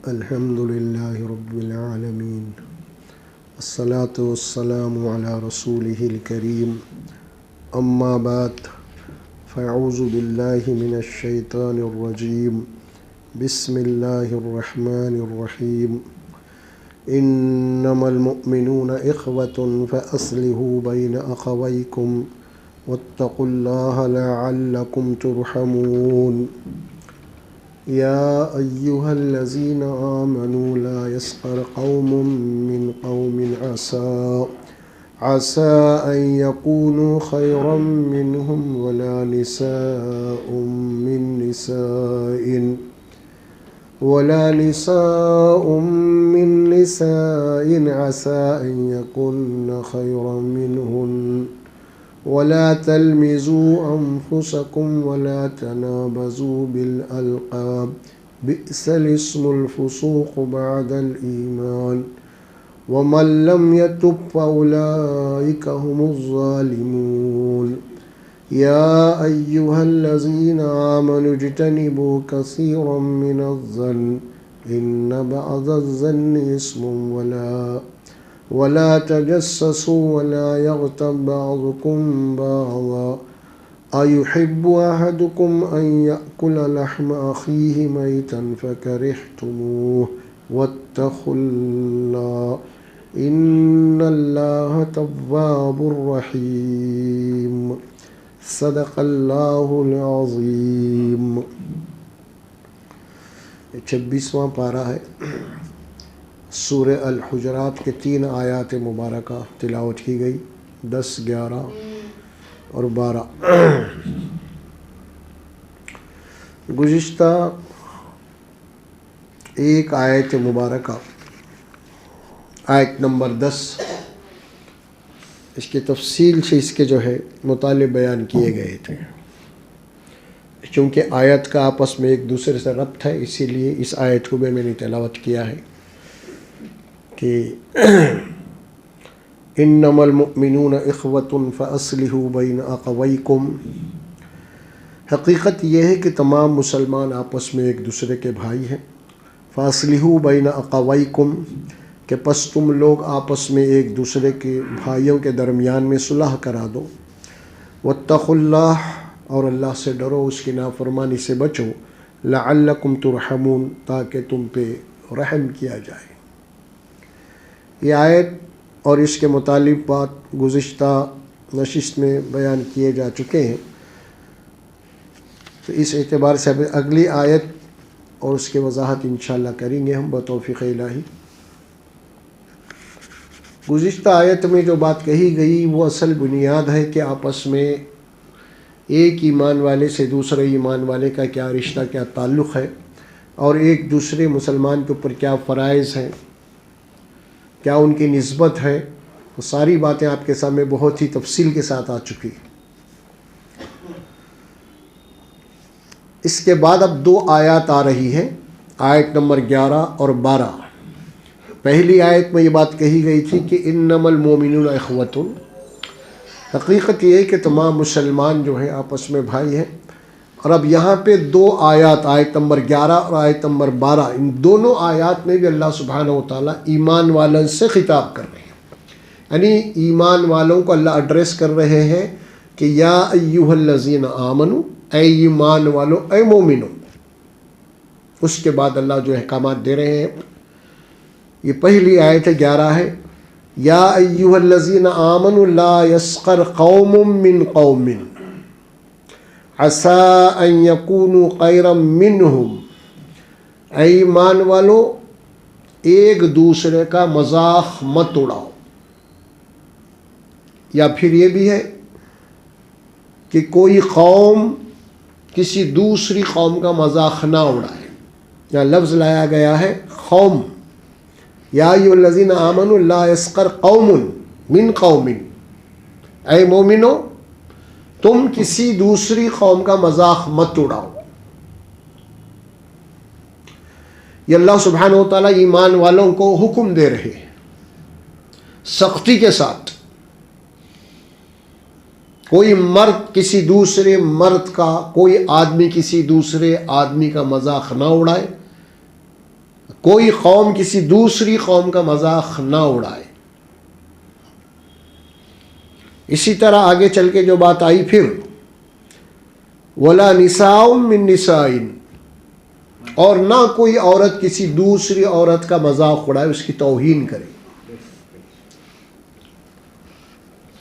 अल्हम्दुलिल्लाहि रब्बिल आलमीन अस्सलातु वस्सलामु अला रसूलिहिल करीम अम्मा बाद फ़अऊज़ु बिल्लाहि मिनश शैतानिर रजीम बिस्मिल्लाहिर रहमानिर रहीम इन्नमल मुअमिनूना इख़्वतुन फ़अस्लिहू बैन अख़वैकुम वत्तक़ुल्लाहा लअल्लकुम तुरहमून या अय्युहल्लज़ीना आमनू ला यस्ख़र क़ौमुम मिन क़ौमिन असा अन यकूनू खैरम मिनहुम वला निसाउम मिन निसाइन असा अन यकुन्न खैरम मिनहुन वला तलमिज़ू अनफुसकुम वला तनाबज़ू बिल अलक़ाब बि'सल इस्मुल फ़ुसूक़ बअदल ईमान वमन लम यतुब फ़उलाइका हुमुज़्ज़ालिमून या अय्युहल्लज़ीना आमनू इज्तनिबू कसीरम मिनज़्ज़न्न इन्न बअदज़्ज़न्नि इस्मुन वला तजस्ससू वला यग़्तब बअज़ुकुम बअज़ा अयुहिब्बु अहदुकुम अन यअकुल लहम अख़ीहि मैतन फ़करिह्तुमूह वत्तक़ुल्लाह इन्नल्लाह तव्वाबुर रहीम। सदक़ल्लाहुल अज़ीम। 26वां पारा है। सूरह अल हुजरात के 3 आयात मुबारका तिलावत की गई, 10, 11 और 12। गुज़िश्ता एक आयत मुबारका आयत नंबर 10, इसके तफसील से इसके जो है मुताले बयान किए गए थे। चूँकि आयत का आपस में एक दूसरे से रब्त है, इसीलिए इस आयत को भी मैंने तिलावत किया है कि इन्नमल मुअमिनूना इख़्वतुन फ़अस्लिहू बैन अख़वैकुम। हकीकत यह है कि तमाम मुसलमान आपस में एक दूसरे के भाई हैं। फ़अस्लिहू बैन अख़वैकुम कि पस तुम लोग आपस में एक दूसरे के भाइयों के दरमियान में सुलह करा दो। वत्तक़ुल्लाह और अल्लाह से डरो, उसकी नाफरमानी से बचो। लअल्लकुम तुरहमून ताकि तुम पे रहम किया जाए। ये आयत और इसके मुतालिक बात गुज़िश्ता नशिस्त में बयान किए जा चुके हैं, तो इस एतबार से अब अगली आयत और उसकी वजाहत इंशाअल्लाह करेंगे हम बतौफ़ीक़ इलाही। गुज़िश्ता आयत में जो बात कही गई वो असल बुनियाद है कि आपस में एक ईमान वाले से दूसरे ईमान वाले का क्या रिश्ता, क्या ताल्लुक़ है, और एक दूसरे मुसलमान के ऊपर क्या फ़राइज़ हैं, क्या उनकी निस्बत है। वो सारी बातें आपके सामने बहुत ही तफसील के साथ आ चुकी। इसके बाद अब 2 आयत आ रही हैं, आयत नंबर 11 और 12। पहली आयत में ये बात कही गई थी कि इन्नमल मोमिनूना इख़्वतुन। हकीकत ये है कि तमाम मुसलमान जो हैं आपस में भाई हैं। और अब यहाँ पे 2 आयत, आयत नंबर 11 और आयत नंबर 12, इन दोनों आयत में भी अल्लाह सुब्हानहू व तआला ईमान वालों से ख़िताब कर रहे हैं। यानी ईमान वालों को अल्लाह एड्रेस कर रहे हैं कि या अय्युहल्लज़ीना आमनू, ऐ ईमान वालो, ऐ मोमिनो। उसके बाद अल्लाह जो अहकामात दे रहे हैं, ये पहली आयत 11 है। या अय्युहल्लज़ीना आमनू ला यस्ख़र क़ौमुम मिन क़ौमिन असा अन यकूनू खैरम मिनहुम। ऐ ईमान वालो, एक दूसरे का मजाक मत उड़ाओ। या फिर ये भी है कि कोई कौम किसी दूसरी कौम का मजाक ना उड़ाए। यहाँ लफ्ज़ लाया गया है कौम। या अय्युहल्लज़ीना आमनू ला यस्ख़र क़ौमुन मिन क़ौमिन। ऐ मोमिनो, तुम किसी दूसरी कौम का मजाक मत उड़ाओ। ये अल्लाह सुब्हानहू व तआला ईमान वालों को हुक्म दे रहे हैं सख्ती के साथ। कोई मर्द किसी दूसरे मर्द का, कोई आदमी किसी दूसरे आदमी का मजाक ना उड़ाए। कोई कौम किसी दूसरी कौम का मजाक ना उड़ाए। इसी तरह आगे चल के जो बात आई फिर, वला निसाउम मिन निसाइन, और ना कोई औरत किसी दूसरी औरत का मजाक उड़ाए, उसकी तौहीन करे।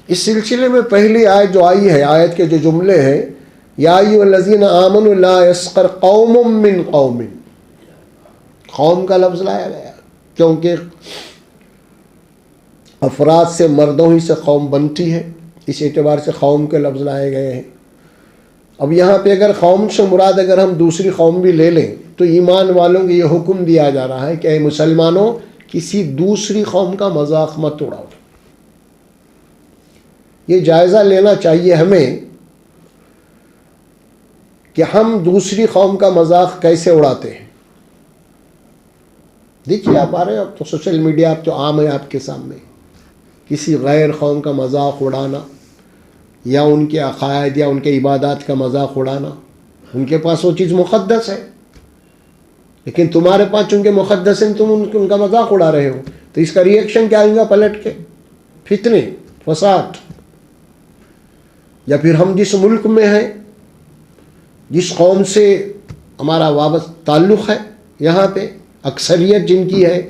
इस सिलसिले में पहली आयत जो आई है, आयत के जो जुमले हैं, या अय्युहल्लज़ीना आमनु ला यस्खर कौमुम मिन कौमिन, कौम का लफ्ज़ लाया गया क्योंकि अफराद से, मर्दों ही से कौम बनती है, इस एतबार से कौम के लफ्ज़ लाए गए हैं। अब यहाँ पे अगर कौम से मुराद अगर हम दूसरी कौम भी ले लें तो ईमान वालों को ये हुक्म दिया जा रहा है कि ऐ मुसलमानों, किसी दूसरी कौम का मजाक मत उड़ाओ। ये जायज़ा लेना चाहिए हमें कि हम दूसरी कौम का मजाक कैसे उड़ाते हैं। देखिए आप आ रहे हैं, अब तो सोशल मीडिया अब तो आम है आपके सामने, किसी गैर कौम का मजाक उड़ाना या उनके अकायद या उनके इबादत का मजाक उड़ाना। उनके पास वो चीज़ मुक़द्दस है, लेकिन तुम्हारे पास चूँकि मुक़द्दस है, तुम उनका मजाक उड़ा रहे हो, तो इसका रिएक्शन क्या आएगा? पलट के फितने, फसाद। या फिर हम जिस मुल्क में हैं, जिस कौम से हमारा वाबस्ता ताल्लुक़ है, यहाँ पे अक्सरियत जिनकी है,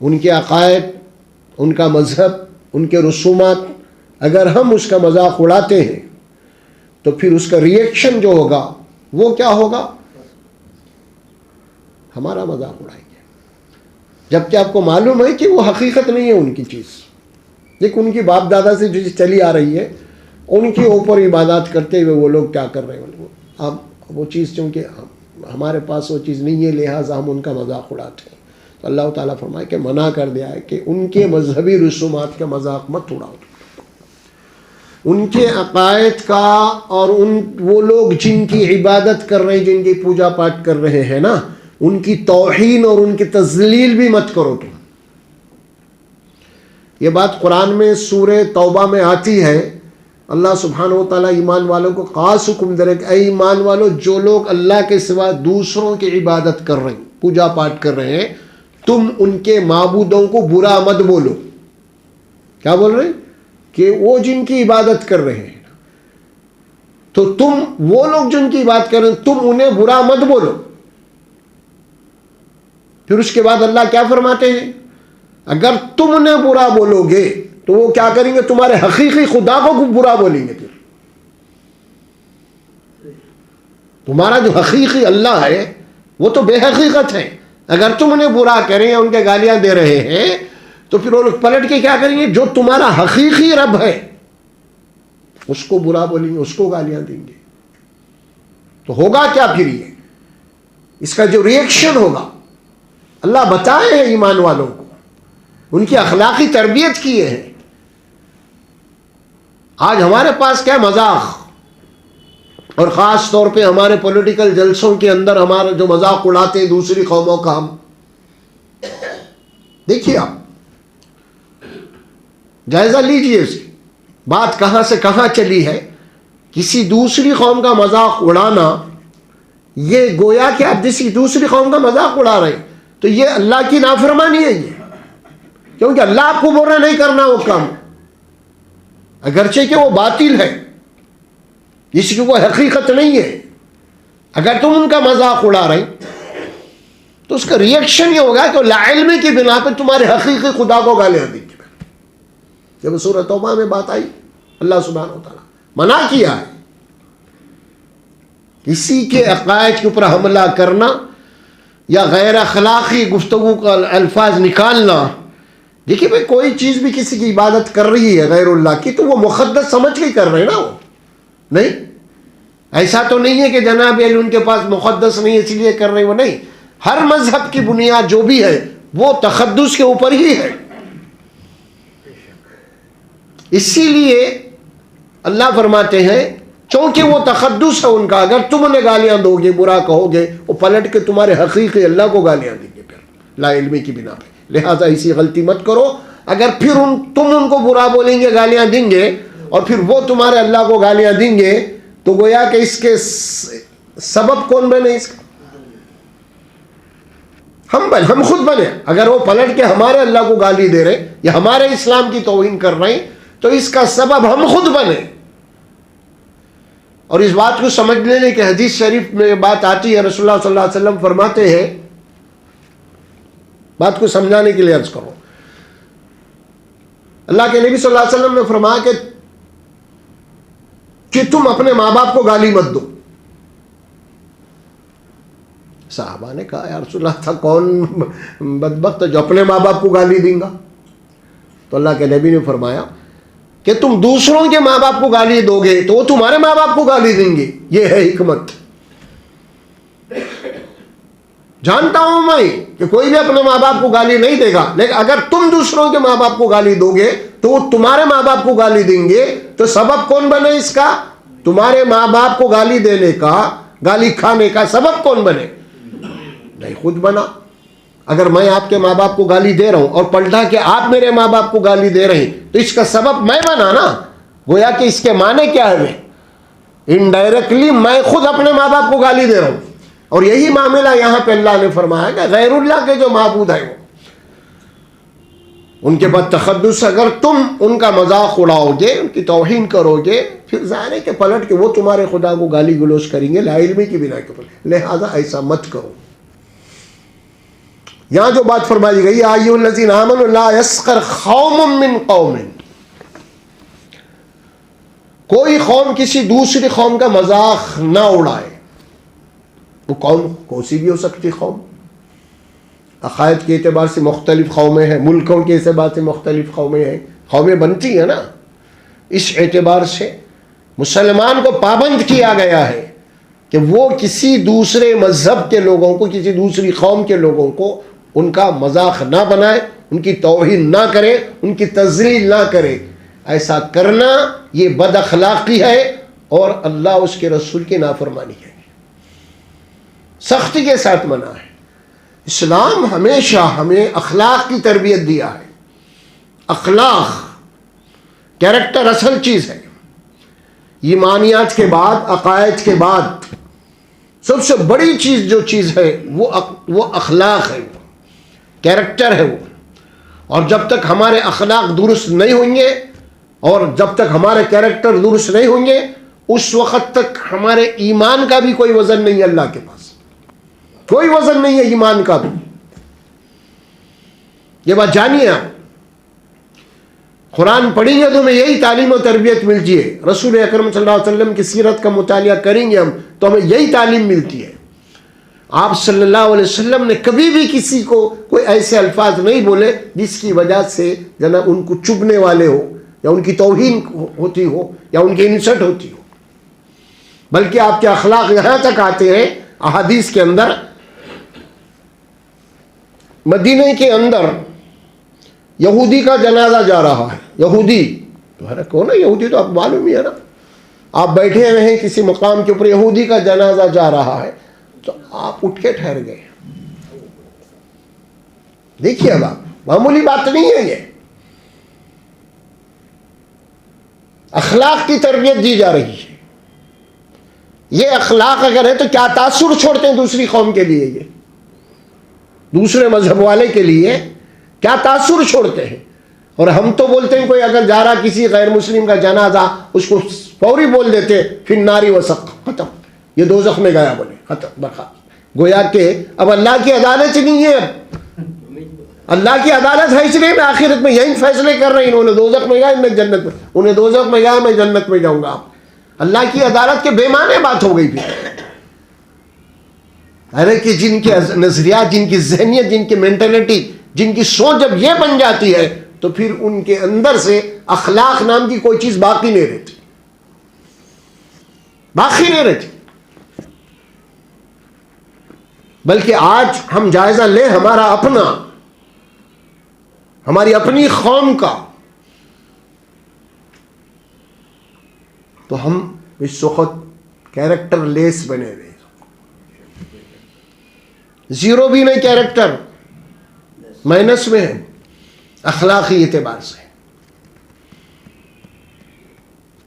उनके अकायद, उनका मज़हब, उनके रसूमात, अगर हम उसका मजाक उड़ाते हैं तो फिर उसका रिएक्शन जो होगा वो क्या होगा? हमारा मजाक उड़ाएंगे, जबकि आपको मालूम है कि वो हकीकत नहीं है उनकी चीज़। देखो उनकी बाप दादा से जो चीज़ चली आ रही है, उनके ऊपर इबादत करते हुए वो लोग क्या कर रहे हैं। अब वो चीज़ चूँकि हमारे पास वो चीज़ नहीं है, लिहाजा हम उनका मजाक उड़ाते हैं। तो अल्लाह ताला फरमाए कि मना कर दिया है कि उनके मजहबी रसूमात का मजाक मत उड़ाओ, उनके अकायद का, और वो लोग जिनकी इबादत कर रहे हैं, जिनकी पूजा पाठ कर रहे हैं ना, उनकी तौहीन और उनकी तज़लील भी मत करो तुम। ये बात कुरान में सूरह तौबा में आती है। अल्लाह सुब्हानहू व तआला ईमान वालों को खास हुक्म दे रहे कि ऐ ईमान वालों, जो लोग अल्लाह के सिवा दूसरों की इबादत कर रहे हैं, पूजा पाठ कर रहे हैं, तुम उनके माबूदों को बुरा मत बोलो। क्या बोल रहे हैं? कि वो जिनकी इबादत कर रहे हैं, तो तुम वो लोग जिनकी इबादत कर रहे हैं, तुम उन्हें बुरा मत बोलो। फिर उसके बाद अल्लाह क्या फरमाते हैं? अगर तुम उन्हें बुरा बोलोगे तो वो क्या करेंगे? तुम्हारे हकीकी खुदा को बुरा बोलेंगे। फिर तुम्हारा जो हकीकी अल्लाह है वो तो बेहकीकत है। अगर तुम उन्हें बुरा करें या उनके गालियां दे रहे हैं तो फिर वो लोग पलट के क्या करेंगे? जो तुम्हारा हकीकी रब है उसको बुरा बोलेंगे, उसको गालियां देंगे। तो होगा क्या फिर? ये इसका जो रिएक्शन होगा, अल्लाह बताए हैं ईमान वालों को, उनकी अखलाकी तरबियत किए हैं। आज हमारे पास क्या मजाक, और ख़ास तौर पे हमारे पॉलिटिकल जलसों के अंदर हमारा जो मजाक उड़ाते हैं दूसरी कौमों का, हम देखिए, आप जायज़ा लीजिए इसकी बात कहाँ से कहाँ चली है। किसी दूसरी कौम का मजाक उड़ाना, ये गोया कि आप किसी दूसरी कौम का मजाक उड़ा रहे हैं, तो ये अल्लाह की नाफरमानी है ये, क्योंकि अल्लाह आपको बोल रहा नहीं करना वो काम, अगरचे कि वो बातिल है, इसकी कोई हकीकत नहीं है। अगर तुम उनका मजाक उड़ा रहे तो उसका रिएक्शन ये होगा कि लाइल्मी की बिना पर तुम्हारे हकीकी खुदा को गालियां देंगे। जब सूरह तौबा में बात आई, अल्लाह सुब्हानहू व तआला मना किया है किसी के अकायद के ऊपर हमला करना या गैर अखलाकी गुफ्तगू का अल्फाज निकालना। देखिए भाई, कोई चीज़ भी किसी की इबादत कर रही है गैरुल्लाह की, तो वो मुक़द्दस समझ के कर रहे हैं ना, वो नहीं, ऐसा तो नहीं है कि जनाब अली उनके पास मुक़द्दस नहीं है इसलिए कर रहे हैं, वो नहीं। हर मजहब की बुनियाद जो भी है वो तक़द्दुस के ऊपर ही है। इसीलिए अल्लाह फरमाते हैं, क्योंकि वो तक़द्दुस है उनका, अगर तुम उन्हें गालियां दोगे, बुरा कहोगे, वो पलट के तुम्हारे हकीकी अल्लाह को गालियां देंगे फिर लाइल्मी की बिना पे। लिहाजा ऐसी गलती मत करो। अगर फिर तुम उनको बुरा बोलेंगे, गालियां देंगे, और फिर वो तुम्हारे अल्लाह को गालियां देंगे, तो गोया कि इसके सबब कौन बने? इसका हम खुद बने। अगर वो पलट के हमारे अल्लाह को गाली दे रहे या हमारे इस्लाम की तौहीन कर रहे हैं तो इसका सबब हम खुद बने। और इस बात को समझ लेने के हदीस शरीफ में बात आती है, रसूलुल्लाह सल्लल्लाहु अलैहि वसल्लम फरमाते हैं, बात को समझाने के लिए अर्ज करो, अल्लाह के नबी सल्लल्लाहु अलैहि वसल्लम ने फरमाया कि तुम अपने माँ बाप को गाली मत दो। साहबा ने कहा, या रसूलल्लाह, था कौन बदबख्त जो अपने माँ बाप को गाली देगा? तो अल्लाह के नबी ने फरमाया कि तुम दूसरों के माँ बाप को गाली दोगे तो वो तुम्हारे माँ बाप को गाली देंगे। ये है हिकमत। जानता हूं मैं कि कोई भी अपने माँ बाप को गाली नहीं देगा, लेकिन अगर तुम दूसरों के माँ बाप को गाली दोगे तो वो तुम्हारे माँ बाप को गाली देंगे। तो सबब कौन बने इसका? तुम्हारे माँ बाप को गाली देने का, गाली खाने का सबब कौन बने? नहीं, खुद बना। अगर मैं आपके माँ बाप को गाली दे रहा हूं और पलटा के आप मेरे माँ बाप को गाली दे रहे हैं तो इसका सबब मैं बना ना। गोया कि इसके माने क्या है? इनडायरेक्टली मैं खुद अपने माँ बाप को गाली दे रहा हूं। और यही मामला यहां पे अल्लाह ने फरमाया कि गैरुल्लाह के जो माबूद है वो, उनके बाद तखद्दुस, अगर तुम उनका मजाक उड़ाओगे, उनकी तौहीन करोगे, फिर ज़ाहिर है कि पलट के वो तुम्हारे खुदा को गाली गलोच करेंगे लाइल्मी की बिना के ऊपर। लिहाजा ऐसा मत करो। यहां जो बात फरमाई गई, अय्युहल्लज़ीना आमनू ला यस्खर कौमुम मिन कौमिन, कोई कौम किसी दूसरी कौम का मजाक ना उड़ाए। वो कौन सी भी हो सकती कौम, अकायद के एतबार से मुख्तलिफ कौमें हैं, मुल्कों के एतबार से मुख्तलिफ कौमें हैं, कौमें बनती हैं ना। इस एतबार से मुसलमान को पाबंद किया गया है कि वो किसी दूसरे मजहब के लोगों को, किसी दूसरी कौम के लोगों को उनका मजाक ना बनाए, उनकी तौहीन ना करे, उनकी तज़लील ना करे। ऐसा करना ये बद अखलाक़ी है और अल्लाह उसके रसूल की नाफरमानी है। सख्ती के साथ मना है। इस्लाम हमेशा हमें अखलाक की तरबियत दिया है। अखलाक, कैरेक्टर असल चीज़ है। ईमानियात के बाद, अकायद के बाद सबसे बड़ी चीज़ जो चीज़ है वो अखलाक है, कैरेक्टर है वो। और जब तक हमारे अखलाक दुरुस्त नहीं होंगे और जब तक हमारे कैरेक्टर दुरुस्त नहीं होंगे, उस वक़्त तक हमारे ईमान का भी कोई वज़न नहीं है। अल्लाह के पास कोई वज़न नहीं है ईमान का भी। ये बात जानिए आप। कुरान पढ़ेंगे तो हमें यही तालीम और तरबियत मिलती है। रसूल अकरम सल्लल्लाहु अलैहि वसल्लम की सीरत का मुतालिया करेंगे हम तो हमें यही तालीम मिलती है। आप सल्लल्लाहु अलैहि वसल्लम ने कभी भी किसी को कोई ऐसे अल्फाज नहीं बोले जिसकी वजह से जना उनको चुभने वाले हो या उनकी तौहीन होती हो या उनकी इंसल्ट होती हो। बल्कि आपके अखलाक यहाँ तक आते हैं अहादीस के अंदर, मदीने के अंदर यहूदी का जनाजा जा रहा है। यहूदी तुम्हारा कौन है? यहूदी तो आप मालूम ही है ना। आप बैठे हुए हैं किसी मकाम के ऊपर, यहूदी का जनाजा जा रहा है तो आप उठ के ठहर गए। देखिए अब आप, मामूली बात नहीं है ये। अखलाक की तरबियत दी जा रही है। ये अखलाक अगर है तो क्या तासुर छोड़ते हैं दूसरी कौम के लिए, ये दूसरे मजहब वाले के लिए क्या तासुर छोड़ते हैं। और हम तो बोलते हैं कोई अगर जा रहा किसी गैर मुस्लिम का जनाजा, उसको फौरी बोल देते फिर नारी वसक, खत्म, ये दोज़ख में गया, बोले खत्म बखा। गोया के अब अल्लाह की अदालत नहीं है। अल्लाह की अदालत है इसलिए मैं आखिरत में यही फैसले कर रही हूँ। उन्हें दोज़ख में गया, मैं जन्नत में, उन्हें दोज़ख में गया, मैं जन्नत में जाऊँगा। अल्लाह की अदालत के बेमाने बात हो गई फिर। अरे कि जिनके नजरिया, जिनकी जहनियत, जिनकी मेंटेलिटी, जिनकी सोच जब ये बन जाती है तो फिर उनके अंदर से अखलाक नाम की कोई चीज बाकी नहीं रहती, बाकी नहीं रहती। बल्कि आज हम जायजा ले हमारा अपना, हमारी अपनी कौम का, तो हम इस वक्त कैरेक्टर लेस बने हुए, जीरो भी नहीं, कैरेक्टर माइनस में है अखलाकी एतबार से।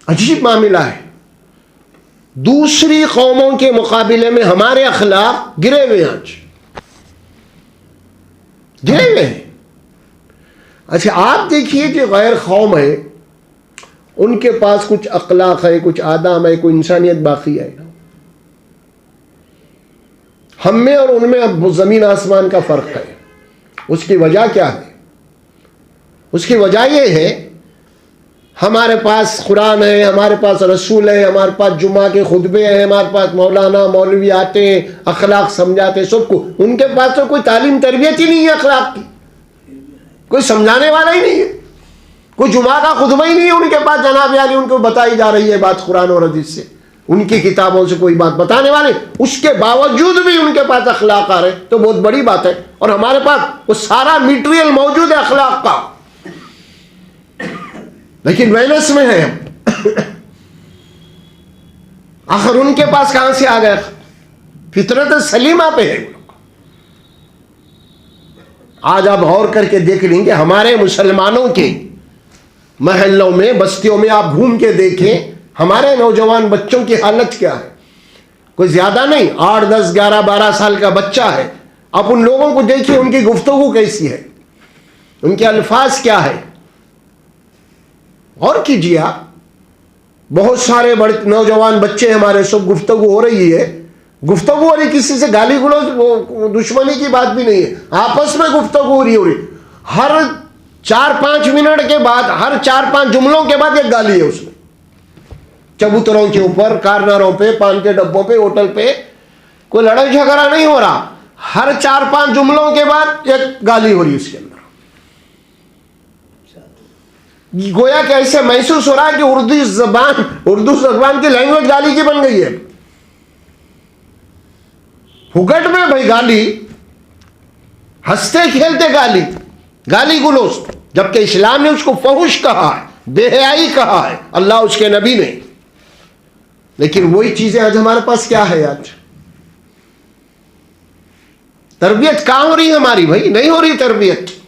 अजीब मामला है। दूसरी कौमों के मुकाबले में हमारे अखलाक गिरे हुए आज। गिरे हुए हैं। अच्छा आप देखिए जो गैर कौम है उनके पास कुछ अखलाक है, कुछ आदाम है, कोई इंसानियत बाकी है। हम में और उनमें अब ज़मीन आसमान का फ़र्क है। उसकी वजह क्या है? उसकी वजह यह है हमारे पास कुरान है, हमारे पास रसूल है, हमारे पास जुमा के खुतबे हैं, हमारे पास मौलाना मौलवी आते हैं, अखलाक समझाते हैं सबको। उनके पास तो कोई तालीम तरबियत ही नहीं है अखलाक की, कोई समझाने वाला ही नहीं है, कोई जुमा का खुतबा ही नहीं है उनके पास। जनाब यानी उनको बताई जा रही है बात कुरान और हदीस से, उनकी किताबों से कोई बात बताने वाले, उसके बावजूद भी उनके पास अखलाक आ रहे तो बहुत बड़ी बात है। और हमारे पास वो सारा मटीरियल मौजूद है अखलाक का, लेकिन माइनस में है हम। आखिर उनके पास कहां से आ गए? फितरत सलीमा पे है। आज आप गौर करके देख लेंगे हमारे मुसलमानों के महल्लों में, बस्तियों में आप घूम के देखें हमारे नौजवान बच्चों की हालत क्या है। कोई ज्यादा नहीं, 8, 10, 11, 12 साल का बच्चा है। आप उन लोगों को देखिए उनकी गुफ्तगू कैसी है, उनके अल्फाज क्या है। और कीजिए आप, बहुत सारे बड़े नौजवान बच्चे हमारे, सब गुफ्तगू हो रही है, गुफ्तगू हो रही, किसी से गाली गलौज दुश्मनी की बात भी नहीं है, आपस में गुफ्तगू हो रही। हर 4-5 मिनट के बाद, हर 4-5 जुमलों के बाद एक गाली है उसमें। चबूतरों के ऊपर, कार्नरों पे, पान के डब्बों पे, होटल पे कोई लड़ाई झगड़ा नहीं हो रहा, हर 4-5 जुमलों के बाद एक गाली हो रही उसके अंदर। गोया कि ऐसे महसूस हो रहा है कि उर्दू जबान की लैंग्वेज गाली की बन गई है। फुकट में भाई गाली, हंसते खेलते गाली, गाली गुलोस, जबकि इस्लाम ने उसको फहुश कहा है, बेहयाई कहा है, अल्लाह उसके नबी ने। लेकिन वही चीजें आज हमारे पास क्या है? आज तरबियत कहां हो रही है हमारी? भाई नहीं हो रही तरबियत।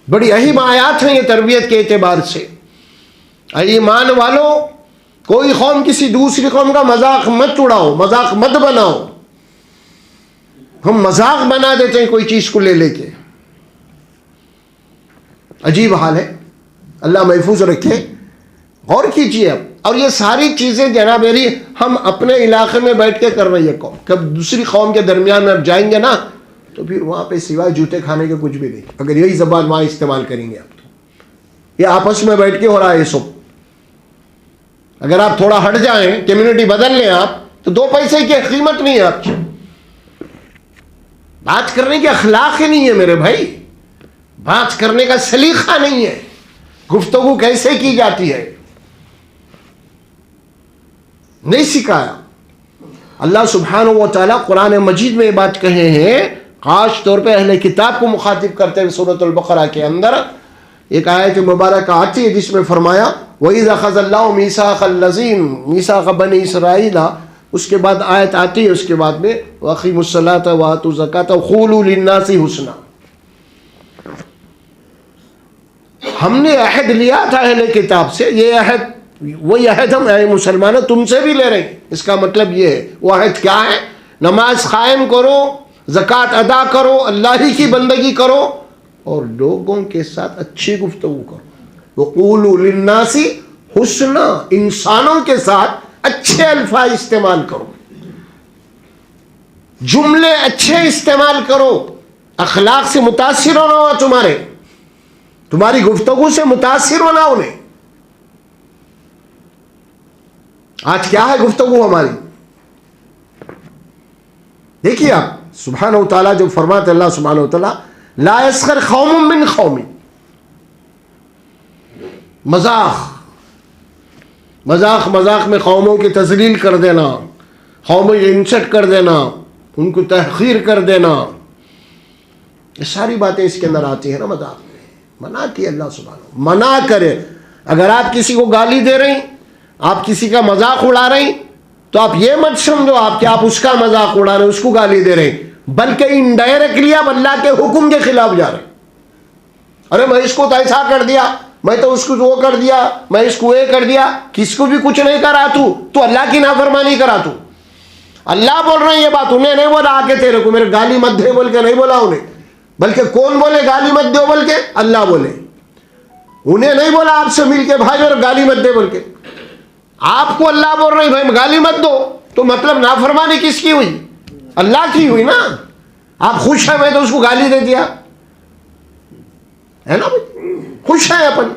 बड़ी अहम आयात है ये तरबियत के एतबार से। ईमान वालों, कोई कौम किसी दूसरी कौम का मजाक मत उड़ाओ, मजाक मत बनाओ। हम मजाक बना देते हैं कोई चीज को ले लेके, अजीब हाल है। अल्लाह महफूज रखे। गौर कीजिए अब। और ये सारी चीजें जनाब मेरी हम अपने इलाके में बैठ के कर रही है कौम। कब दूसरी कौम के दरमियान में अब जाएंगे ना तो फिर वहां पे सिवाय जूते खाने के कुछ भी नहीं, अगर यही जबान वहां इस्तेमाल करेंगे आप तो। ये आपस में बैठ के हो रहा है ये सब। अगर आप थोड़ा हट जाएं, कम्युनिटी बदल लें आप, तो 2 पैसे की कीमत नहीं है आपकी। बात करने की अखलाक ही नहीं है मेरे भाई, बात करने का सलीका नहीं है, गुफ्तगू कैसे की जाती है नहीं सिखाया। अल्लाह सुब्हानहू व तआला कुरान मजीद में ये बात कहे हैं, खास तौर पे अहले किताब को मुखातिब करते हुए सूरतुल बकरा के अंदर एक आयत मुबारक आती है जिसमें फरमाया वइज़ अख़ज़ल्लाहु मीसाक़ बनी इसराईल। उसके बाद आयत आती है उसके बाद में वक़ीमुस्सलाता व आतू ज़काता क़ूलू लिन्नासी हुस्ना। हमने अहद लिया था अहले किताब से, ये अहद वही अहद हम मुसलमानों तुमसे भी ले रहे हैं। इसका मतलब ये है, वो अहद क्या है? नमाज कायम करो, ज़कात अदा करो, अल्लाह ही की बंदगी करो और लोगों के साथ अच्छी गुफ्तगू करो। वक़ूलू लिन्नासी हुस्ना, इंसानों के साथ अच्छे अल्फाज इस्तेमाल करो, जुमले अच्छे इस्तेमाल करो, अखलाक से मुतासिर होना हो, तुम्हारी गुफ्तगू से मुतासिर होना उन्हें। आज क्या है गुफ्तगू हमारी? देखिए आप, सुब्हानहू तआला जो फरमाते अल्लाह सुब्हानहू तआला ला यस्खर कौमुम मिन कौमिन, मजाक में कौमों की तज़लील कर देना, कौमों की इंसल्ट कर देना, उनको तहक़ीर कर देना, ये सारी बातें इसके अंदर आती है ना। मजाक में मना की अल्लाह सुब्हानहू, मना करे। अगर आप किसी को गाली दे रही, आप किसी का मजाक उड़ा रही, तो आप ये मत समझो आप कि आप उसका मजाक उड़ा रहे, उसको गाली दे रहे, बल्कि इनडायरेक्टली आप अल्लाह के हुक्म के खिलाफ जा रहे। अरे मैं इसको तो ऐसा कर दिया, मैं तो उसको वो कर दिया, मैं इसको ये कर दिया, किसको भी कुछ नहीं करा तू अल्लाह की नाफरमानी करा तू। अल्लाह बोल रहे हैं ये बात, उन्हें नहीं बोला आके तेरे को मेरे गाली मत दे बोल के नहीं बोला उन्हें, बल्कि कौन बोले गाली मत दो बोल के? अल्लाह बोले। उन्हें नहीं बोला आपसे मिल के भाई और गाली मत दे बोल के, आपको अल्लाह बोल रहे भाई गाली मत दो, तो मतलब नाफरमानी किसकी हुई? अल्लाह की हुई ना। आप खुश है मैं तो उसको गाली दे दिया, है ना भाई, खुश है अपन,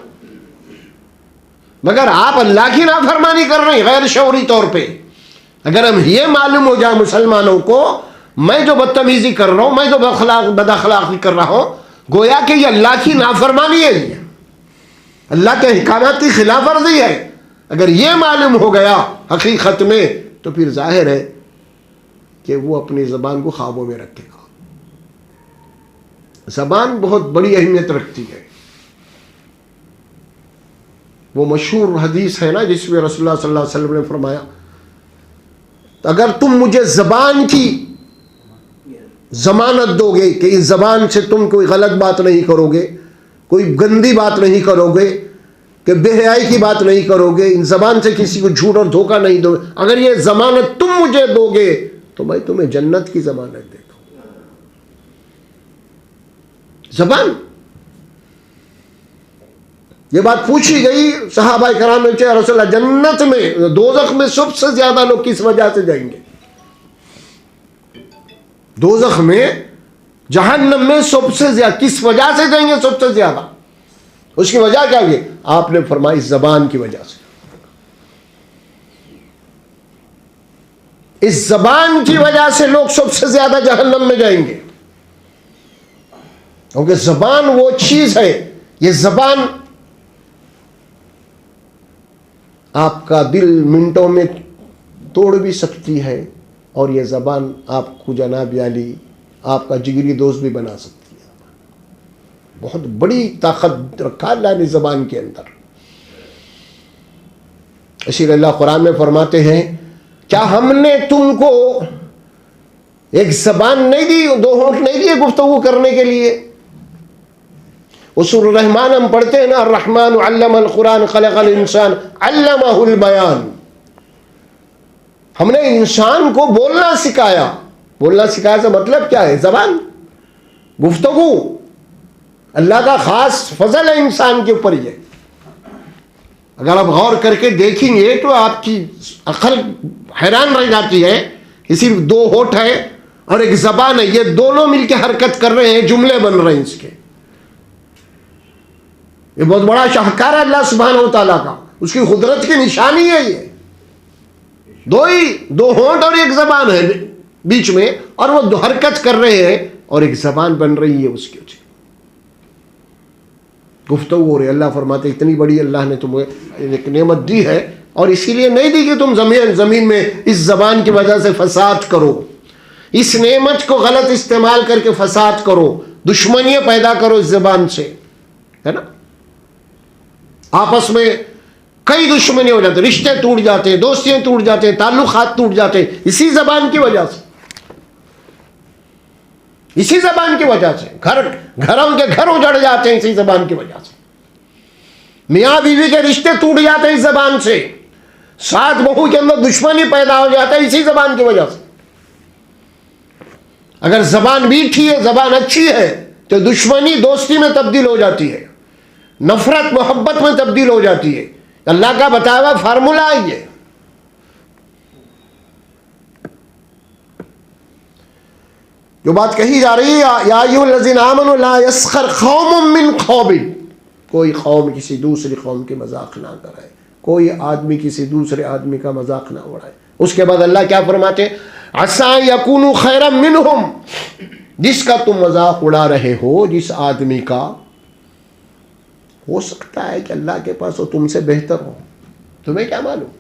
मगर आप अल्लाह की नाफरमानी कर रहे हैं गैर शऊरी तौर पे। अगर हम ये मालूम हो जाए मुसलमानों को मैं जो बदतमीजी कर रहा हूं, मैं जो बदअखलाकी कर रहा हूं, गोया कि ये अल्लाह की नाफरमानी है, ये अल्लाह के अहकामात की खिलाफ वर्जी है। अगर ये मालूम हो गया हकीकत में तो फिर जाहिर है कि वो अपनी ज़बान को ख्वाबों में रखेगा। ज़बान बहुत बड़ी अहमियत रखती है। वो मशहूर हदीस है ना जिसमें रसूलुल्लाह सल्लल्लाहु अलैहि वसल्लम ने फरमाया, अगर तुम मुझे ज़बान की ज़मानत दोगे कि इस ज़बान से तुम कोई गलत बात नहीं करोगे, कोई गंदी बात नहीं करोगे, कि बेहयाई की बात नहीं करोगे, इन ज़बान से किसी को झूठ और धोखा नहीं दोगे, अगर ये ज़मानत तुम मुझे दोगे तो मैं तुम्हें जन्नत की ज़मानत देता हूं। ज़बान, ये बात पूछी गई सहाबा कराम में, रसूलल्लाह जन्नत में दोज़ख में सबसे ज्यादा लोग किस वजह से जाएंगे? दोज़ख में जहन्नम में सबसे ज्यादा किस वजह से जाएंगे? सबसे ज्यादा उसकी वजह क्या हुई? आपने फरमाई ज़बान की वजह से। इस ज़बान की वजह से लोग सबसे ज्यादा जहन्नम में जाएंगे, क्योंकि ज़बान वो चीज है, ये ज़बान आपका दिल मिनटों में तोड़ भी सकती है, और ये ज़बान आपको जनाब याली आपका जिगरी दोस्त भी बना सकती है। बहुत बड़ी ताकत रखा अल्लाह ने ज़बान के अंदर। इसीलिए अल्लाह कुरान में फरमाते हैं, क्या हमने तुमको एक ज़बान नहीं दी, दो होंठ नहीं दिए गुफ्तगू करने के लिए? उसूल रहमान हम पढ़ते हैं ना, रहमान अल्लमल कुरान खलक़ल इंसान अल्लमहुल बयान। हमने इंसान को बोलना सिखाया। बोलना सिखाया से मतलब क्या है? ज़बान, गुफ्तगू। अल्लाह का खास फजल है इंसान के ऊपर ये। अगर आप गौर करके देखेंगे तो आपकी अकल हैरान रह जाती है कि सिर्फ दो होठ है और एक ज़बान है, ये दोनों मिलकर हरकत कर रहे हैं, जुमले बन रहे हैं इसके। ये बहुत बड़ा शाहकार है अल्लाह सुब्हानहू तआला का, उसकी कुदरत की निशानी है ये। दो होंठ और एक ज़बान है बीच में, और वो हरकत कर रहे हैं और एक ज़बान बन रही है उसकी, गुफ्तगू हो रही है। अल्लाह फरमाते इतनी बड़ी अल्लाह ने तुम्हें एक नेमत दी है, और इसीलिए नहीं दी कि तुम ज़मीन में इस ज़बान की वजह से फसाद करो, इस नेमत को गलत इस्तेमाल करके फसाद करो, दुश्मनियाँ पैदा करो इस ज़बान से, है ना। आपस में कई दुश्मनी हो जाते, रिश्ते टूट जाते हैं, दोस्तियां टूट जाते हैं, ताल्लुकात टूट जाते हैं, इसी ज़बान की वजह से, इसी ज़बान की वजह से। घरों के घर उजड़ जाते हैं इसी ज़बान की वजह से। मियाँ बीवी के रिश्ते टूट जाते हैं इस ज़बान से। सास बहू के अंदर दुश्मनी पैदा हो जाता है इसी ज़बान की वजह से। अगर ज़बान मीठी है, ज़बान अच्छी है, तो दुश्मनी दोस्ती में तब्दील हो जाती है, नफरत मोहब्बत में तब्दील हो जाती है। अल्लाह का बताया हुआ फार्मूला है ये। जो बात कही जा रही है, या अय्युहल्लज़ीना आमनू ला यस्खर कौमुम मिन कौमिन, कोई कौम किसी दूसरी कौम के मजाक ना कराए, कोई आदमी किसी दूसरे आदमी का मजाक ना उड़ाए। उसके बाद अल्लाह क्या फरमाते, असा यकूनु खैरम मिनहुम, जिसका तुम मजाक उड़ा रहे हो, जिस आदमी का, हो सकता है कि अल्लाह के पास वो तुमसे बेहतर हो। तुम्हें क्या मालूम?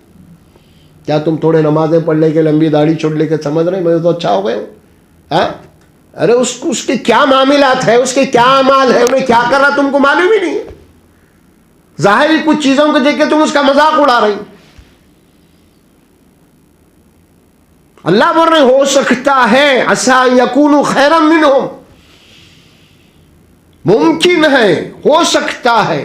क्या तुम थोड़े नमाजें पढ़ लेके, लंबी दाढ़ी छोड़ लेके समझ रहे मैं तो अच्छा हो गए? हाँ, अरे उसके क्या मामलात है, उसके क्या अमाल है, उन्हें क्या कर रहा तुमको मालूम ही नहीं है। जाहिर कुछ चीजों को देख के तुम उसका मजाक उड़ा रही। अल्लाह बोल रहे हो सकता है, असा यकूनु खैरम मिनहुम, मुमकिन है, हो सकता है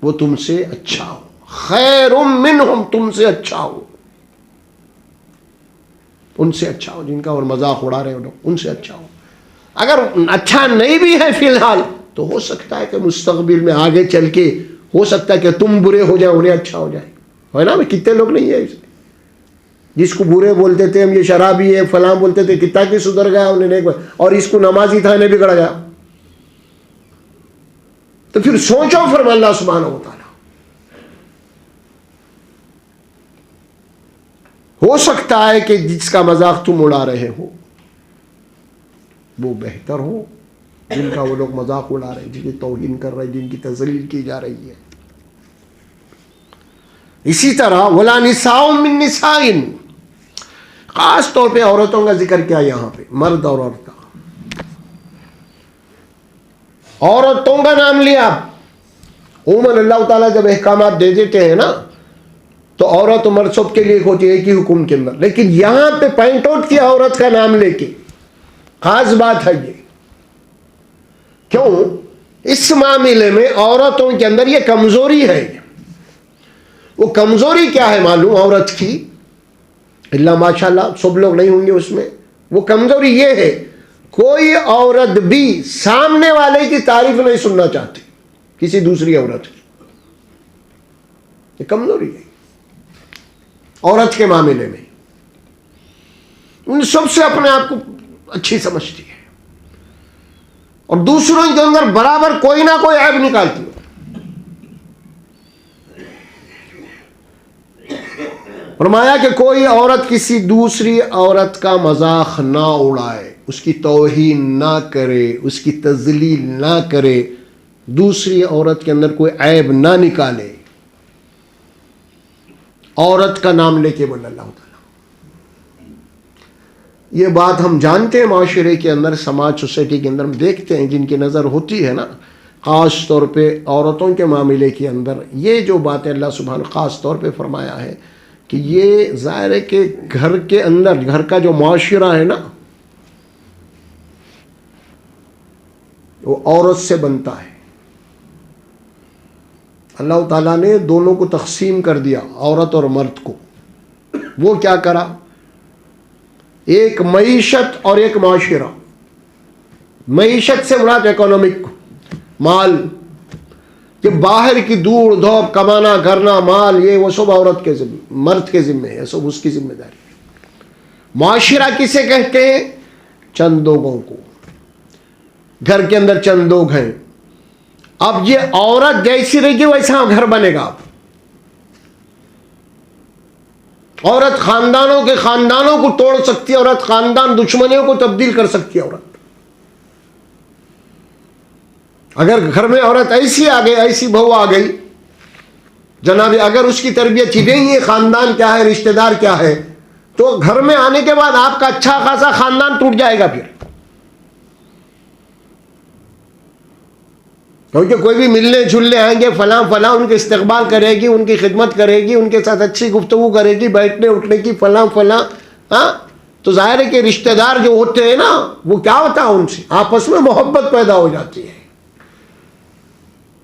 वो तुमसे अच्छा हो, खैरुम मिनहुम, तुमसे अच्छा हो। उनसे अच्छा हो, जिनका और मजाक उड़ा रहे हो लोग उनसे अच्छा हो। अगर अच्छा नहीं भी है फिलहाल तो हो सकता है कि मुस्तकबिल में आगे चल के हो सकता है कि तुम बुरे हो जाए उन्हें अच्छा हो जाए, है ना। कितने लोग नहीं है इसमें, जिसको बुरे बोलते थे हम ये शराबी है फलां बोलते थे, कितना की सुधर गया उन्हें, और इसको नमाजी था इन्हें बिगड़ गया। तो फिर सोचो फिर अल्लाह सुब्हानहू व तआला, हो सकता है कि जिसका मजाक तुम उड़ा रहे हो वो बेहतर हो जिनका वो लोग मजाक उड़ा रहे हैं, जिनकी तौहीन कर रहे हैं, जिनकी तज़लील की जा रही है। इसी तरह वला निसाउन मिन निसाइन, खास तौर पे औरतों का जिक्र किया यहाँ पे, मर्द और औरत, औरतों का नाम लिया। उमन अल्लाह ताला जब अहकामात दे देते हैं ना तो औरत मर्द सब के लिए होती है एक ही हुक्म के अंदर, लेकिन यहां पे पॉइंट आउट किया औरत का नाम लेके, खास बात है ये। क्यों? इस मामले में औरतों के अंदर ये कमजोरी है। वो कमजोरी क्या है मालूम औरत की, अल्लाह माशाल्लाह सब लोग नहीं होंगे उसमें, वो कमजोरी ये है कोई औरत भी सामने वाले की तारीफ नहीं सुनना चाहती किसी दूसरी औरत की, ये कमजोरी है औरत के मामले में। उन सबसे अपने आप को अच्छी समझती है और दूसरों के अंदर बराबर कोई ना कोई ऐब निकालती है। फरमाया कि कोई औरत किसी दूसरी औरत का मजाक ना उड़ाए, उसकी तौहीन ना करे, उसकी तज़लील ना करे, दूसरी औरत के अंदर कोई ऐब ना निकाले, औरत का नाम लेके बोल अल्लाह ताला। ये बात हम जानते हैं, माशरे के अंदर, समाज सोसाइटी के अंदर हम देखते हैं, जिनकी नज़र होती है ना ख़ास तौर पे औरतों के मामले के अंदर, ये जो बातें अल्लाह सुब्हान ख़ास तौर पे फरमाया है कि ये ज़ाहिर है कि घर के अंदर, घर का जो माशरा है ना वो औरत से बनता है। अल्लाह ताला ने दोनों को तकसीम कर दिया, औरत और मर्द को। वो क्या करा, एक मईशत और एक माशरा। मईशत से मुराद इकोनॉमिक माल, कि बाहर की दूर धोप कमाना करना माल, ये वो सब औरत के जिम्मे, मर्द के जिम्मे है, सब उसकी जिम्मेदारी है। माशरा किसे कहते हैं? चंद लोगों को, घर के अंदर चंद लोग हैं। अब ये औरत जैसी रहेगी वैसा घर बनेगा। अब औरत खानदानों के खानदानों को तोड़ सकती है, औरत खानदान दुश्मनियों को तब्दील कर सकती है। औरत अगर घर में औरत ऐसी आ गई, ऐसी बहू आ गई जनाब, अगर उसकी तरबियत ही नहीं है, खानदान क्या है, रिश्तेदार क्या है, तो घर में आने के बाद आपका अच्छा खासा खानदान टूट जाएगा फिर। क्योंकि कोई भी मिलने जुलने आएंगे, फलां फलां उनके इस्तकबाल करेगी, उनकी खिदमत करेगी, उनके साथ अच्छी गुफ्तगू करेगी, बैठने उठने की फलां फलां, हाँ, तो जाहिर है कि रिश्तेदार जो होते हैं ना, वो क्या होता है, उनसे आपस में मोहब्बत पैदा हो जाती है।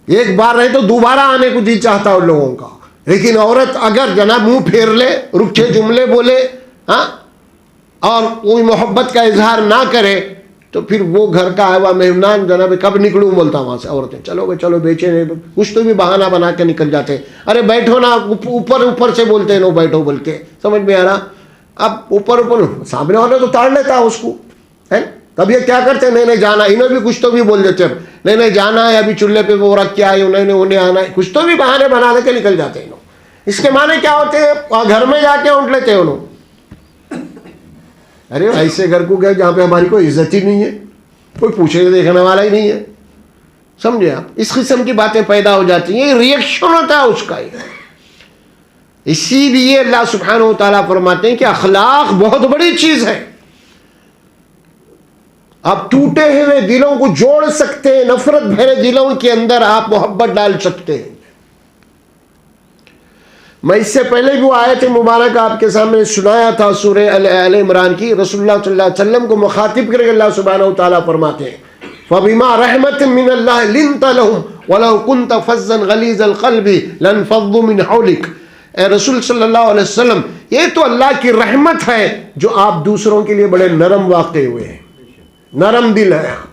एक बार नहीं तो दोबारा आने को दिल चाहता है उन लोगों का। लेकिन औरत अगर जनाब मुंह फेर ले, रुखे जुमले बोले, हाँ, और कोई मोहब्बत का इजहार ना करे, तो फिर वो घर का आया हुआ मेहमान जनाब कब निकलूँ बोलता वहाँ से। औरतें चलो चलो बेचे नहीं, कुछ तो भी बहाना बना के निकल जाते। अरे बैठो ना, ऊपर ऊपर से बोलते हैं नो बैठो बोल के, समझ में आ रहा। अब ऊपर ऊपर सामने वाला तो ताड़ लेता है उसको, है। तब ये क्या करते हैं, नहीं नहीं जाना, इन्हें भी कुछ तो भी बोल देते हैं, नहीं नहीं जाना है, अभी चूल्हे पे वो रख के आए, उन्हें आना है, कुछ तो भी बहाने बना दे के निकल जाते हैं। इसके माने क्या होते हैं, घर में जाके उठ लेते हैं उन्होंने। अरे ऐसे घर को गए जहाँ पे हमारी कोई इज्जत ही नहीं है, कोई पूछे देखने वाला ही नहीं है, समझे आप। इस किस्म की बातें पैदा हो जाती हैं, रिएक्शन होता है उसका। इसीलिए अल्लाह सुब्हानहू व तआला फरमाते हैं कि अखलाक बहुत बड़ी चीज है। आप टूटे हुए दिलों को जोड़ सकते हैं, नफरत भरे दिलों के अंदर आप मोहब्बत डाल सकते हैं। मैं इससे पहले भी वो आयत मुबारक आपके सामने सुनाया था, सूरह अल इमरान की। रसूलुल्लाह सल्लल्लाहु अलैहि वसल्लम को मुखातिब करके अल्लाह सुब्हानहू व तआला फरमाते हैं, फबिमा रहमतिन मिनल्लाह लिन्त लहुम वलौ कुन्त फज़्ज़न गलीज़ल क़ल्बि लनफ़ज़्ज़ू मिन हौलिक। ए रसूल सल्लल्लाहु अलैहि वसल्लम, ये तो अल्लाह की रहमत है जो आप दूसरों के लिए बड़े नरम वाक़े हुए हैं, नरम दिल है आप।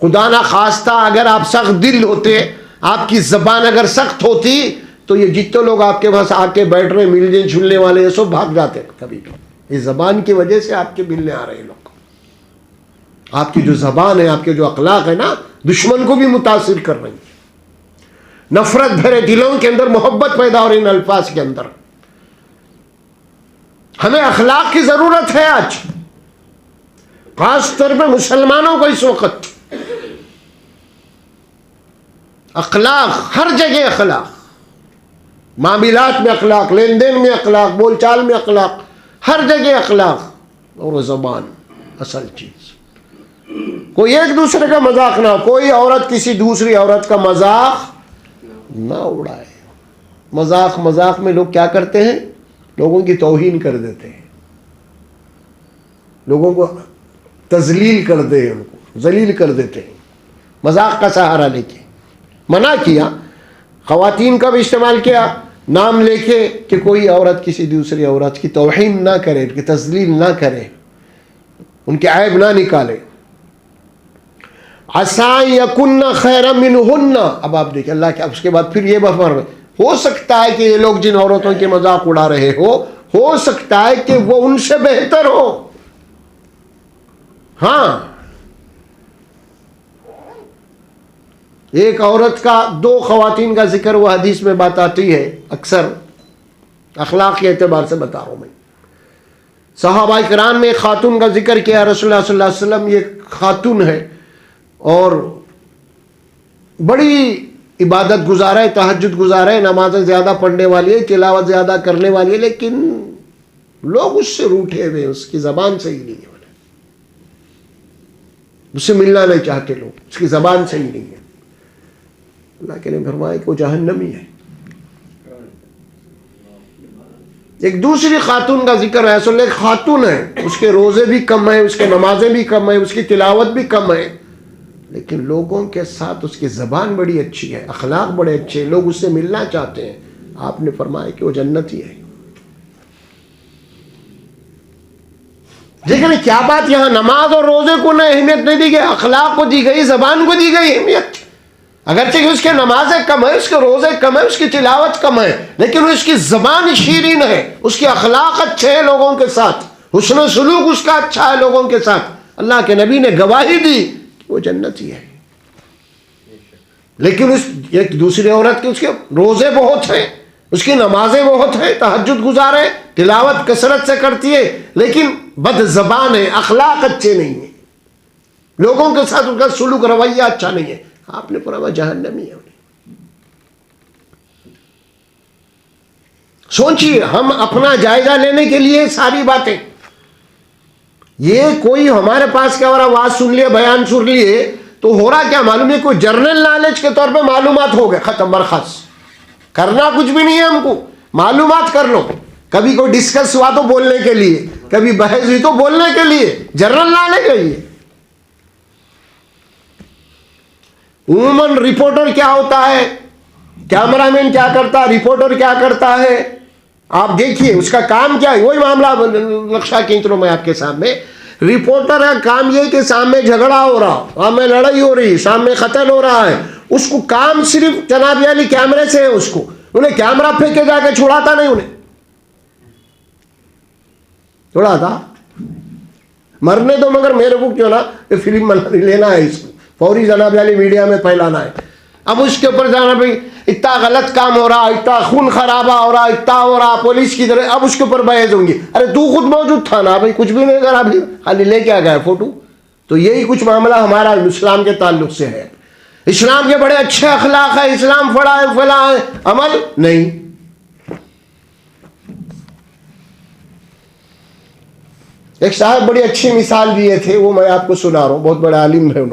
खुदा ना खास्ता अगर आप सख्त दिल होते, आपकी ज़बान अगर सख्त होती, तो ये जितने लोग आपके पास आके बैठ रहे मिलने झुलने वाले ये सब भाग जाते कभी। इस ज़बान की वजह से आपके मिलने आ रहे लोग। आपकी जो ज़बान है, आपके जो अखलाक है ना, दुश्मन को भी मुतासिर कर रही है। नफरत भरे दिलों के अंदर मोहब्बत पैदा हो रही इन अल्फाज के अंदर। हमें अखलाक की जरूरत है आज, खास तौर पे मुसलमानों को इस वक्त। अखलाक हर जगह, अखलाक मामलात में अखलाक, लेन देन में अखलाक, बोलचाल में अखलाक, हर जगह अखलाक। और ज़बान असल चीज। कोई एक दूसरे का मजाक ना, कोई औरत किसी दूसरी औरत का मजाक ना उड़ाए। मजाक मजाक में लोग क्या करते हैं, लोगों की तौहीन कर देते हैं, लोगों को तजलील कर दे, उनको जलील कर देते हैं मजाक का सहारा लेके। मना किया, ख़वातीन का भी इस्तेमाल किया नाम लेके कि कोई औरत किसी दूसरी औरत की तौहीन ना करे, उनकी तजलील ना करे, उनके ऐब ना निकाले। असा यकुन्ना खैरा मिनहुन्ना। अब आप देखिए अल्लाह के, उसके बाद फिर ये बफर में, हो सकता है कि ये लोग जिन औरतों के मजाक उड़ा रहे हो सकता है कि वो उनसे बेहतर हो। हाँ, एक औरत का, दो ख़वातीन का जिक्र वो हदीस में बात आती है अक्सर, अखलाक के एतबार से बता रहा हूं मैं। सहाबा किराम में एक खातून का जिक्र किया, रसूलुल्लाह सल्लल्लाहु अलैहि वसल्लम, ये खातून है और बड़ी इबादत गुजार है, तहज्जुद गुजार है, नमाज़ें ज़्यादा पढ़ने वाली है, तिलावत ज़्यादा करने वाली है, लेकिन लोग उससे रूठे हुए, उसकी ज़बान सही नहीं है, उससे मिलना नहीं चाहते लोग, उसकी ज़बान सही नहीं है। अल्लाह के ने फरमाया कि वो जहन्नमी है। एक दूसरी खातून का जिक्र है, असल एक खातून है, उसके रोज़े भी कम है, उसके नमाजें भी कम है, उसकी तिलावत भी कम है, लेकिन लोगों के साथ उसकी ज़बान बड़ी अच्छी है, अखलाक बड़े अच्छे हैं, लोग उससे मिलना चाहते हैं। आपने फरमाया कि वो जन्नती है। लेकिन क्या बात, यहाँ नमाज और रोजे को ना अहमियत नहीं दी गई, अखलाक को दी गई, ज़बान को दी गई अहमियत। अगरचे उसके नमाजें कम है, उसके रोजे कम है, उसकी तिलावत कम है, लेकिन उसकी ज़बान शीरीन है, उसके अखलाक अच्छे हैं लोगों के साथ, हुस्न सलूक उसका अच्छा है लोगों के साथ। अल्लाह के नबी ने गवाही दी वो जन्नती है। लेकिन उस एक दूसरी औरत के उसके रोजे बहुत हैं, उसकी नमाजें बहुत हैं, तहज्जुद गुजार है, तिलावत कसरत से करती है, लेकिन बद ज़बान है, अखलाक अच्छे नहीं है, लोगों के साथ उनका सुलूक रवैया अच्छा नहीं है। आपने पूरा जहन्नमी है। सोचिए, हम अपना जायजा लेने के लिए सारी बातें, ये कोई हमारे पास क्या हो रहा, आवाज सुन लिए, बयान सुन लिए, तो हो रहा क्या मालूम है, कोई जर्नल नॉलेज के तौर पे मालूमात हो गए, खत्म बरखस, करना कुछ भी नहीं है हमको, मालूमात कर लो। कभी कोई डिस्कस हुआ तो बोलने के लिए, कभी बहस हुई तो बोलने के लिए, जर्नल नॉलेज है ये। उमूमन रिपोर्टर क्या होता है, कैमरामैन क्या करता है, रिपोर्टर क्या करता है, आप देखिए उसका काम क्या है। वही मामला नक्शा खींच लो मैं आपके सामने। रिपोर्टर का काम ये कि सामने झगड़ा हो रहा, सामने लड़ाई हो रही, सामने कत्ल हो रहा है, उसको काम सिर्फ जनाब यानी कैमरे से है, उसको उन्हें कैमरा फेंके जाके छुड़ाता नहीं, उन्हें छुड़ाता मरने दो, मगर मेरे को क्यों ना ये फिल्म लेना है, इसको फौरी जनाब यानी मीडिया में फैलाना है। अब उसके ऊपर जाना, भाई इतना गलत काम हो रहा, इतना खून खराबा हो रहा, इतना हो रहा पुलिस की तरह, अब उसके ऊपर बहस होंगी। अरे तू खुद मौजूद था ना भाई, कुछ भी नहीं करा भाई, खाली लेके आ गया फोटो। तो यही कुछ मामला हमारा इस्लाम के ताल्लुक से है। इस्लाम के बड़े अच्छे अखलाक है, इस्लाम फड़ा है, फला है, अमल नहीं। एक साहब बड़ी अच्छी मिसाल दिए थे, वो मैं आपको सुना रहा हूँ, बहुत बड़ा आलिम है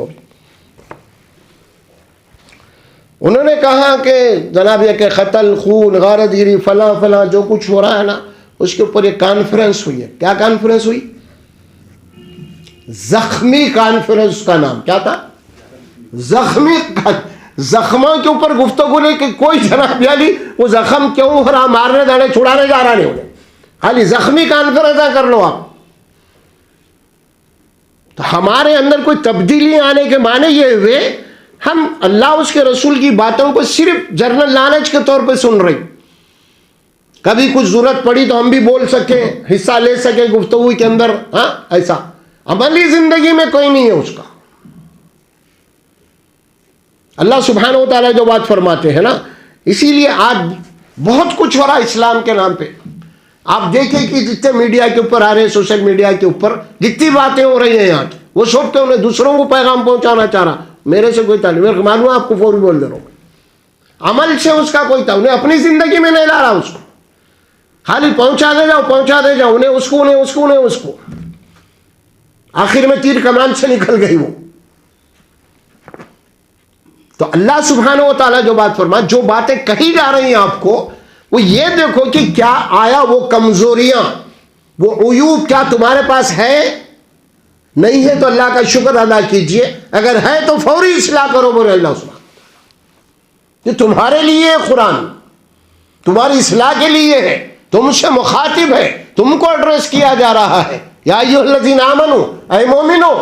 उन्होंने कहा कि जनाब ये के कत्ल, खून, गारतगिरी, फला फला जो कुछ हो रहा है ना, उसके ऊपर एक कॉन्फ्रेंस हुई है। क्या कॉन्फ्रेंस हुई? जख्मी कॉन्फ्रेंस का नाम क्या था? जख्मी जख्मों के ऊपर गुफ्तगू नहीं कि कोई जनाब अली वो जख्म क्यों हो रहा, मारने दाने छुड़ाने जा रहा नहीं उन्हें, खाली जख्मी कॉन्फ्रेंस कर लो आप। तो हमारे अंदर कोई तब्दीली आने के माने ये हुए हम अल्लाह उसके रसूल की बातों को सिर्फ जर्नल नॉलेज के तौर पे सुन रहे, कभी कुछ जरूरत पड़ी तो हम भी बोल सके, हिस्सा ले सके गुफ्तगू के अंदर। हाँ, ऐसा अमली जिंदगी में कोई नहीं है उसका। अल्लाह सुब्हानहू व तआला जो बात फरमाते हैं ना, इसीलिए आज बहुत कुछ हो रहा है इस्लाम के नाम पे। आप देखें कि जितने मीडिया के ऊपर आ रहे हैं, सोशल मीडिया के ऊपर जितनी बातें हो रही हैं यहाँ की, वो सोचते उन्हें दूसरों को पैगाम पहुंचाना चाह रहा, मेरे से कोई ताल्लुक, मेरे को मालूम है आपको फौरी बोल दे रहा हूँ, अमल से उसका कोई ताल्लुक, उन्हें अपनी जिंदगी में नहीं ला रहा उसको, खाली पहुंचा दे जाओ उन्हें उसको, आखिर में तीर कमान से निकल गई वो। तो अल्लाह सुब्हानहू व तआला जो बात फरमा, जो बातें कही जा रही हैं आपको, वो ये देखो कि क्या आया वो कमजोरियां, वो उयूब क्या तुम्हारे पास है? नहीं है तो अल्लाह का शुक्र अदा कीजिए, अगर है तो फौरी इस्लाह करो। बोले अल्लाह सुब्हानहू, ये तुम्हारे लिए कुरान, तुम्हारी इस्लाह के लिए है, तुमसे मुखातिब है, तुमको एड्रेस किया जा रहा है। या अय्युहल्लज़ीना आमनू, ऐ मोमिनो,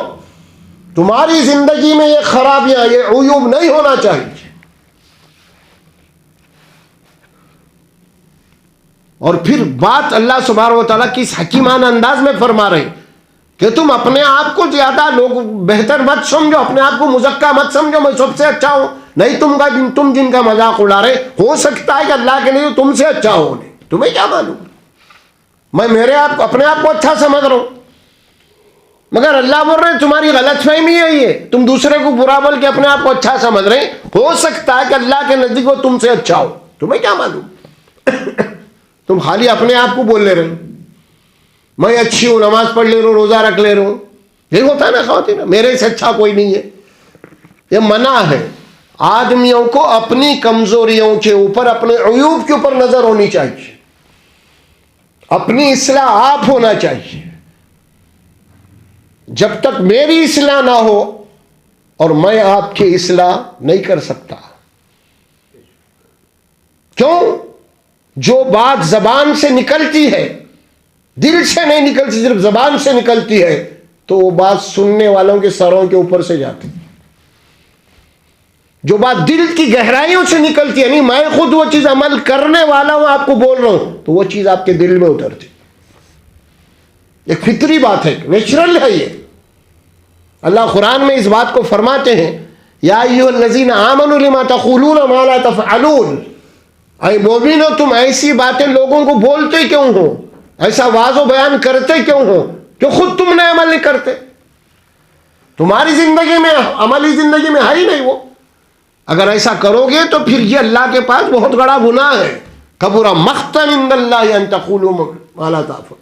तुम्हारी जिंदगी में ये खराबियां, ये उयूब नहीं होना चाहिए। और फिर बात अल्लाह सुब्हानहू व तआला किस हकीमाना अंदाज में फरमा रहे कि तुम अपने आप को ज्यादा लोग बेहतर मत समझो, अपने आप को मुज़क्का मत समझो, मैं सबसे अच्छा हूं। नहीं, तुम जिनका मजाक उड़ा रहे, हो सकता है कि अल्लाह के लिए तुमसे अच्छा हो, नहीं तुम्हें क्या मालूम। मैं मेरे आप को अपने आप को अच्छा समझ रहा हूं, मगर अल्लाह बोल रहे तुम्हारी गलतफहमी है ये, तुम दूसरे को बुरा बोल के अपने आप को अच्छा समझ रहे, हो सकता है कि अल्लाह के नजदीक वो तुमसे अच्छा हो, तुम्हें क्या मालूम। तुम खाली अपने आप को बोल ले रहे हो, मैं अच्छी हूं, नमाज पढ़ ले रहा हूं, रोजा रख ले रहा हूं, यही होता है ना ख़वातीन, मेरे से अच्छा कोई नहीं है। ये मना है। आदमियों को अपनी कमजोरियों के ऊपर, अपने उयूब के ऊपर नजर होनी चाहिए, अपनी इस्लाह आप होना चाहिए। जब तक मेरी इस्लाह ना हो और मैं आपकी इस्लाह नहीं कर सकता। क्यों? जो बात जबान से निकलती है, दिल से नहीं निकलती, सिर्फ जबान से निकलती है, तो वो बात सुनने वालों के सरों के ऊपर से जाती है। जो बात दिल की गहराइयों से निकलती है, नहीं मैं खुद वो चीज अमल करने वाला हूं, आपको बोल रहा हूं, तो वो चीज आपके दिल में उतरती। एक फितरी बात है, नेचुरल है ये। अल्लाह कुरान में इस बात को फरमाते हैं, या अय्युहल्लज़ीना आमनू लिमा तक़ूलूना मा ला तफ़अलून, ऐ मोमिनो तुम ऐसी बातें लोगों को बोलते क्यों हो, ऐसा वाज़ो बयान करते क्यों हो जो खुद तुमने अमल नहीं करते। तुम्हारी जिंदगी में, अमली जिंदगी में है ही नहीं वो। अगर ऐसा करोगे तो फिर ये अल्लाह के पास बहुत बड़ा गुनाह है। कबुरा मख्तन इंदल्लाहि अन तक़ूलू मा ला तफ़अलून,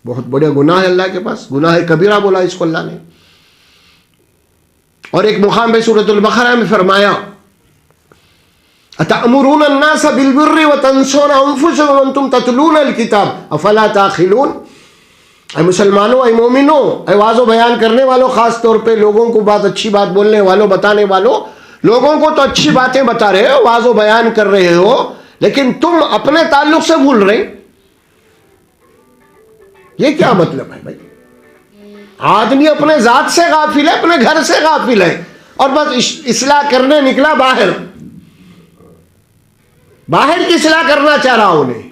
बहुत बड़े गुनाह है अल्लाह के पास, गुनाह कबीरा बोला इसको अल्लाह ने। और एक मुकाम पे सूरतुल बक़रा में फरमाया, अतअमुरूना अन्नास बिलबिर्रि व तंसौना अनफुसकुम व अंतुम ततलूना अल-किताब अफला ताक़िलून। ऐ मुसलमानों, ऐ मोमिनो, ऐ वाज़ो बयान करने वालों, खास तौर पे लोगों को बात, अच्छी बात बोलने वालों, बताने वालों, लोगों को तो अच्छी बातें बता रहे हो, वाज़ो बयान कर रहे हो, लेकिन तुम अपने ताल्लुक से भूल रहे। ये क्या मतलब है भाई? आदमी अपने जात से गाफिल है, अपने घर से गाफिल है, और बस इस्लाह करने निकला बाहर की इस्लाह करना चाह रहा उन्हें,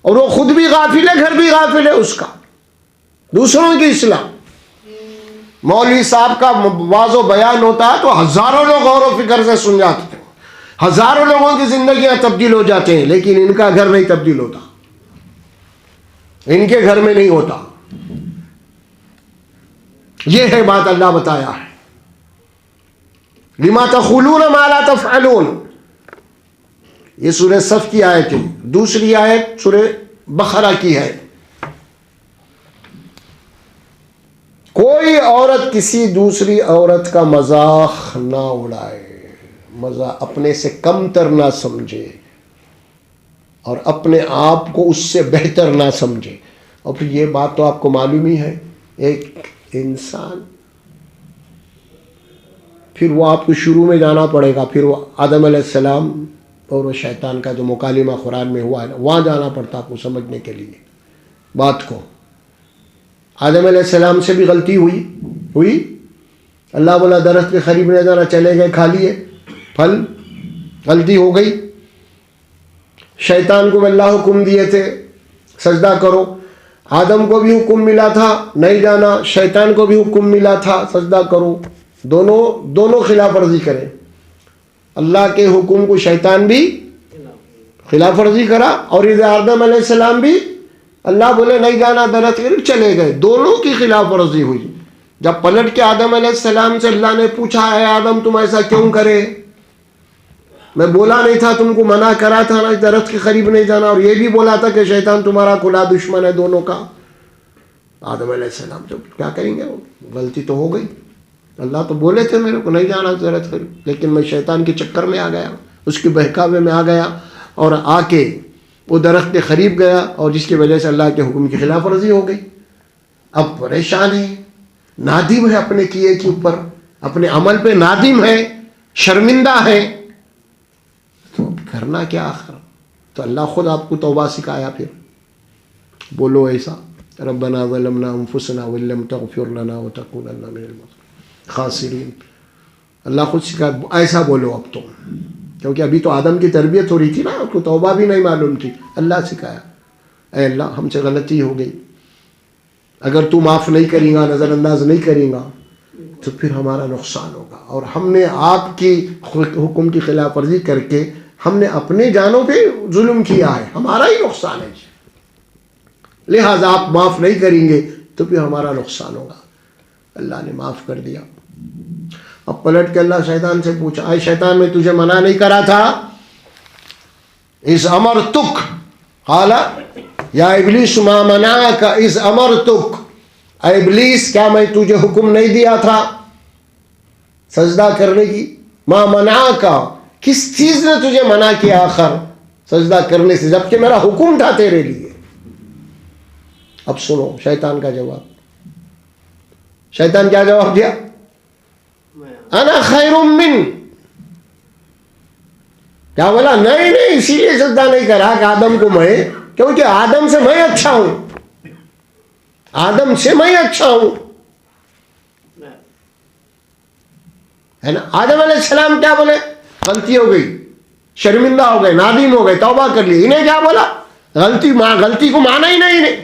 और वो खुद भी गाफिल है, घर भी गाफिल है उसका, दूसरों की इस्लाह। मौलवी साहब का वाज़ो बयान होता है तो हजारों लोग गौर व फिक्र से सुन जाते हैं, हजारों लोगों की जिंदगियां तब्दील हो जाते हैं, लेकिन इनका घर नहीं तब्दील होता, इनके घर में नहीं होता। यह है बात अल्लाह बताया है, लिमा तक़ूलूना मा ला तफ़अलून। ये सूरह सफ की आयत है। दूसरी आयत सूरह बक़रा की है। कोई औरत किसी दूसरी औरत का मजाक ना उड़ाए, अपने से कमतर ना समझे, और अपने आप को उससे बेहतर ना समझे। और फिर ये बात तो आपको मालूम ही है, एक इंसान फिर वो आपको शुरू में जाना पड़ेगा, फिर वो आदम अलैहिस्सलाम और वो शैतान का जो मुकालिमा कुरान में हुआ है ना, वहाँ जाना पड़ता आपको समझने के लिए बात को। आदम अलैहिस्सलाम से भी गलती हुई। अल्लाह बोला दरख्त के करीब नहीं जाना, चले गए, खा लिए फल, गलती हो गई। शैतान को अल्लाह हुक्म दिए थे सजदा करो, आदम को भी हुक्म मिला था नहीं जाना, शैतान को भी हुक्म मिला था सजदा करो, दोनों खिलाफ वर्जी करें। अल्लाह के हुक्म को शैतान भी खिलाफ वर्जी करा, और इधर आदम अलैहिस्सलाम भी अल्लाह बोले नहीं जाना दरख्त के, चले गए, दोनों की खिलाफ वर्जी हुई। जब पलट के आदम अलैहिस्सलाम से अल्लाह ने पूछा है आदम तुम ऐसा क्यों करे, मैं बोला नहीं था, तुमको मना करा था ना दरख्त के करीब नहीं जाना, और ये भी बोला था कि शैतान तुम्हारा खुला दुश्मन है दोनों का। आदम अलैहिस्सलाम तो क्या करेंगे, वो गलती तो हो गई। अल्लाह तो बोले थे मेरे को नहीं जाना दरख्त करीब, लेकिन मैं शैतान के चक्कर में आ गया, उसके बहकावे में आ गया और आके वो दरख्त के करीब गया, और जिसकी वजह से अल्लाह के हुक्म की खिलाफ वर्जी हो गई। अब परेशान है, नादिम है अपने किए के ऊपर, अपने अमल पे नादिम है, शर्मिंदा है, तो करना क्या आखिर। तो अल्लाह खुद आपको तौबा सिखाया, फिर बोलो ऐसा रब्बना ज़लमना अनफुसना वल्लम तग़फिर लना व तकूनन्ना मिनल खासिरीन। अल्लाह खुद सिखाया ऐसा बोलो अब तुम, क्योंकि अभी तो आदम की तरबियत हो रही थी ना, उसको तौबा भी नहीं मालूम थी। अल्लाह सिखाया, ऐ अल्लाह हमसे गलती हो गई, अगर तू माफ़ नहीं करेगा, नज़रअंदाज नहीं करेगा, तो फिर हमारा नुकसान होगा। और हमने आपकी हुक्म की खिलाफ वर्जी करके हमने अपने जानों पे जुल्म किया है, हमारा ही नुकसान है, लिहाजा आप माफ़ नहीं करेंगे तो फिर हमारा नुकसान होगा। अल्लाह ने माफ़ कर दिया। अब पलट के अल्लाह शैतान से पूछा, आए शैतान मैं तुझे मना नहीं करा था, इस अमर तुक हाला या इब्लीस मा मना का इस अमर तुक, इब्लीस क्या मैं तुझे हुक्म नहीं दिया था सजदा करने की, मा मना का किस चीज ने तुझे मना किया आखिर सजदा करने से, जबकि मेरा हुक्म था तेरे लिए। अब सुनो शैतान का जवाब, शैतान क्या जवाब दिया, अना खैरुम मिन, क्या बोला, नहीं नहीं इसीलिए सजदा नहीं करा कि आदम को मैं, क्योंकि आदम से मैं अच्छा हूं, आदम से मैं अच्छा हूं, है ना। आदम अलैहिस्सलाम क्या बोले, गलती हो गई, शर्मिंदा हो गए, नादिम हो गए, तौबा कर ली। इन्हें क्या बोला, गलती को माना ही नहीं, इन्हें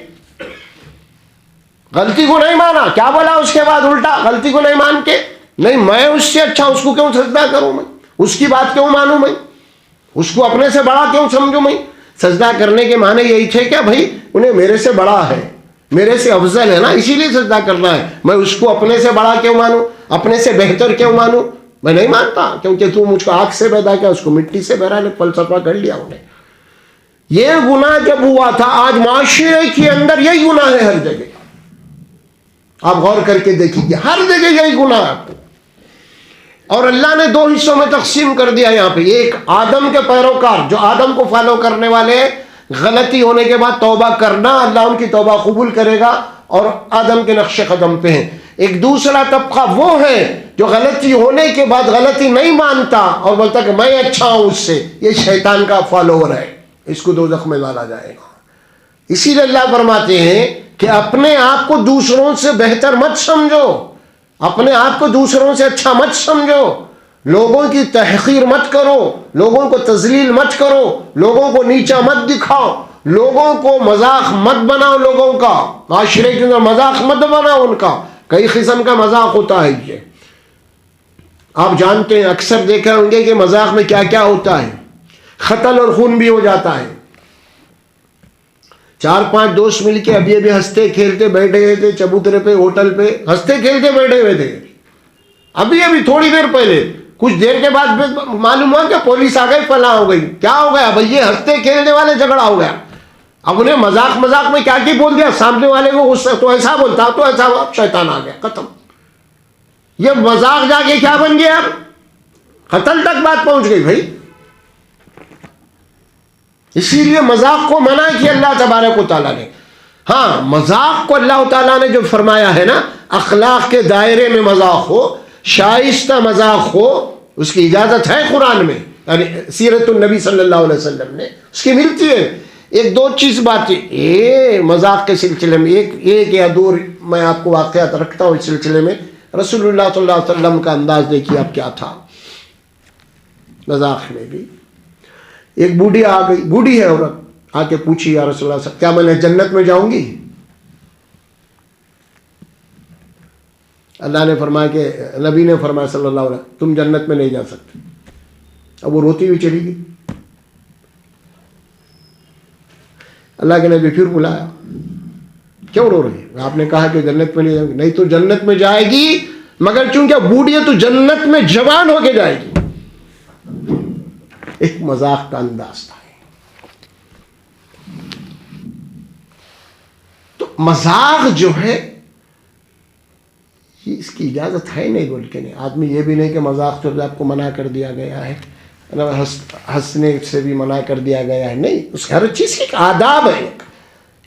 गलती को नहीं माना। क्या बोला उसके बाद उल्टा, गलती को नहीं मान के, नहीं मैं उससे अच्छा, उसको क्यों सजदा करूं मैं, उसकी बात क्यों मानूं मैं, उसको अपने से बड़ा क्यों समझूं मैं। सजदा करने के माने यही थे क्या भाई, उन्हें मेरे से बड़ा है, मेरे से अफजल है ना, इसीलिए सजदा करना है, मैं उसको अपने से बड़ा क्यों मानूं, अपने से बेहतर क्यों मानूं, मैं नहीं मानता, क्योंकि तू मुझको आग से पैदा किया, उसको मिट्टी से पैदा ने फलसफा कर लिया उन्हें। यह गुनाह जब हुआ था, आज माशरे के अंदर यही गुनाह है हर जगह, आप गौर करके देखिए हर जगह यही गुनाह है। और अल्लाह ने दो हिस्सों में तकसीम कर दिया यहाँ पे, एक आदम के पैरोकार जो आदम को फॉलो करने वाले, गलती होने के बाद तौबा करना, अल्लाह उनकी तौबा कबूल करेगा और आदम के नक्शे कदम पे हैं। एक दूसरा तबका वो है जो गलती होने के बाद गलती नहीं मानता और बोलता कि मैं अच्छा हूं उससे, ये शैतान का फॉलोअर है, इसको दोज़ख में डाला जाएगा। इसीलिए अल्लाह फरमाते हैं कि अपने आप को दूसरों से बेहतर मत समझो, अपने आप को दूसरों से अच्छा मत समझो, लोगों की तहकीर मत करो, लोगों को तजलील मत करो, लोगों को नीचा मत दिखाओ, लोगों को मजाक मत बनाओ, लोगों का माशरे के अंदर मजाक मत बनाओ उनका। कई किस्म का मजाक होता है, ये आप जानते हैं, अक्सर देखा होंगे कि मजाक में क्या क्या होता है, कत्ल और खून भी हो जाता है। 4-5 दोस्त मिलके अभी अभी हंसते खेलते बैठे हुए थे चबूतरे पे, होटल पे हंसते खेलते बैठे हुए थे, अभी अभी थोड़ी देर पहले, कुछ देर के बाद मालूम हुआ कि पुलिस आ गई, फला हो गई। क्या हो गया भाई, ये हंसते खेलने वाले झगड़ा हो गया। अब उन्हें मजाक में क्या क्या बोल दिया, सामने वाले को गुस्सा, तो ऐसा बोलता तो ऐसा, शैतान आ गया, खत्म। ये मजाक जाके क्या बन गया, कत्ल तक बात पहुंच गई भाई। इसीलिए मजाक को मना किया अल्लाह तबारक व तआला ने। हाँ, मजाक को अल्लाह ताला ने जो फरमाया है ना, अखलाक के दायरे में मजाक हो, शाइस्ता मजाक हो, उसकी इजाज़त है कुरान में, यानी सीरतुन नबी सल्लल्लाहु अलैहि वसल्लम ने उसकी मिलती है। एक दो चीज़ बात ये मजाक के सिलसिले में एक या दो मैं आपको वाक़यात रखता हूँ इस सिलसिले में। रसूलुल्लाह सल्लल्लाहु अलैहि वसल्लम का अंदाज़ देखिए आप क्या था मजाक में भी। एक बूढ़ी आ गई, बूढ़ी है औरत, आके पूछी या रसूलुल्लाह क्या मैं जन्नत में जाऊंगी? अल्लाह ने फरमाया कि नबी ने फरमाया सल्लल्लाहु अलैहि वसल्लम तुम जन्नत में नहीं जा सकते। अब वो रोती हुई चली गई। अल्लाह के नबी फिर बुलाया, क्यों रो रही है? आपने कहा कि जन्नत में नहीं जाएगी। नहीं तो जन्नत में जाएगी, मगर चूंकि बूढ़ी है तो जन्नत में जवान होके जाएगी। एक मजाक का अंदाज था। तो मजाक जो है इसकी इजाजत है नहीं, बोल के नहीं। आदमी ये भी नहीं कि मजाक तो आपको मना कर दिया गया है, हंसने से भी मना कर दिया गया है, नहीं। उस हर चीज़ की एक आदाब है।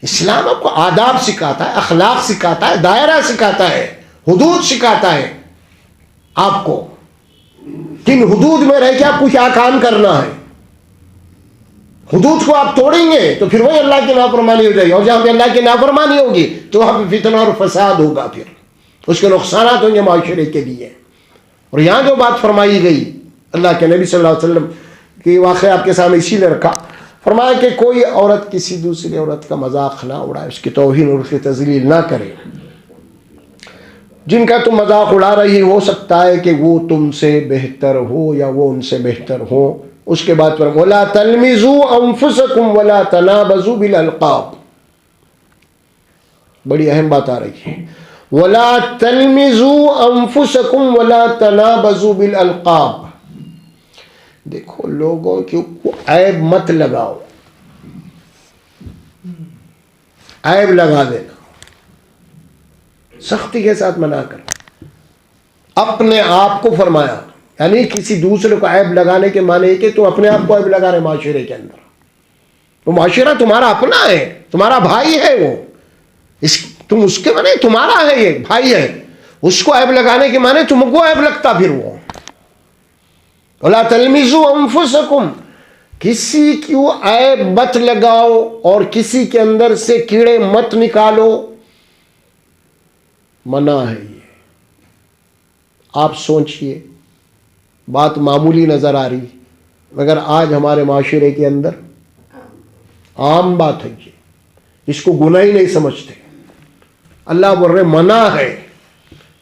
इस्लाम आपको आदाब सिखाता है, अखलाक सिखाता है, दायरा सिखाता है, हुदूद सिखाता है आपको किन हुदूद में रह के आपको क्या काम करना है। हुदूद को आप तोड़ेंगे तो फिर वही अल्लाह की नाफरमानी हो जाएगी, और जहाँ पे अल्लाह की नाफरमानी होगी तो वहाँ पे फितना और फसाद होगा, फिर उसके नुकसान होंगे माशरे के लिए। और यहाँ जो बात फरमाई गई अल्लाह के नबी सल्लल्लाहु अलैहि वसल्लम की वाक़या आपके सामने इसीलिए रखा, फरमाया कि कोई औरत किसी दूसरी औरत का मजाक ना उड़ाए, उसकी तौहीन और उसकी तज़लील ना करे। जिनका तुम मजाक उड़ा रही हो सकता है कि वो तुमसे बेहतर हो या वो उनसे बेहतर हो। उसके बाद पर वला तलमिज़ू अंफुसकुम वला तनाबज़ू बिल अलक़ाब, बड़ी अहम बात आ रही है। वला तलमिज़ू अंफुसकुम वला तनाबज़ू बिल अलक़ाब, देखो लोगों के ऊपर ऐब मत लगाओ, ऐब लगा देना सख्ती के साथ मना कर। अपने आप को फरमाया, यानी किसी दूसरे को ऐब लगाने के माने कि तुम अपने आप को ऐब लगा रहे माशरे के अंदर। तो माशरा तुम्हारा अपना है, तुम्हारा भाई है वो, तुम उसके माने तुम्हारा है, ये भाई है, उसको ऐब लगाने के माने तुमको ऐब लगता फिर वो। वला तलमिज़ू अंफुसकुम, किसी को ऐब मत लगाओ और किसी के अंदर से कीड़े मत निकालो, मना है ये। आप सोचिए, बात मामूली नजर आ रही मगर आज हमारे माशरे के अंदर आम बात है ये, इसको गुनाह ही नहीं समझते। अल्लाह बोल रहे मना है,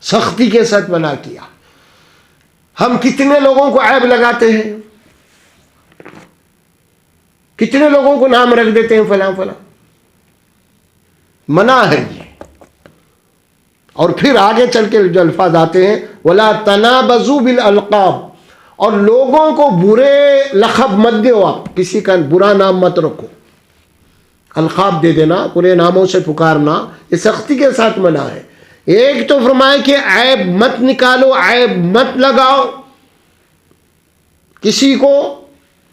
सख्ती के साथ मना किया। हम कितने लोगों को ऐब लगाते हैं, कितने लोगों को नाम रख देते हैं फला फला, मना है ये। और फिर आगे चल के जो अल्फाज आते हैं वला तनाबज़ू बिल अलक़ाब, और लोगों को बुरे लक़ब मत दो, आप किसी का बुरा नाम मत रखो, अलक़ाब दे देना, बुरे नामों से पुकारना, ये सख्ती के साथ मना है। एक तो फरमाए कि ऐब मत निकालो, ऐब मत लगाओ किसी को,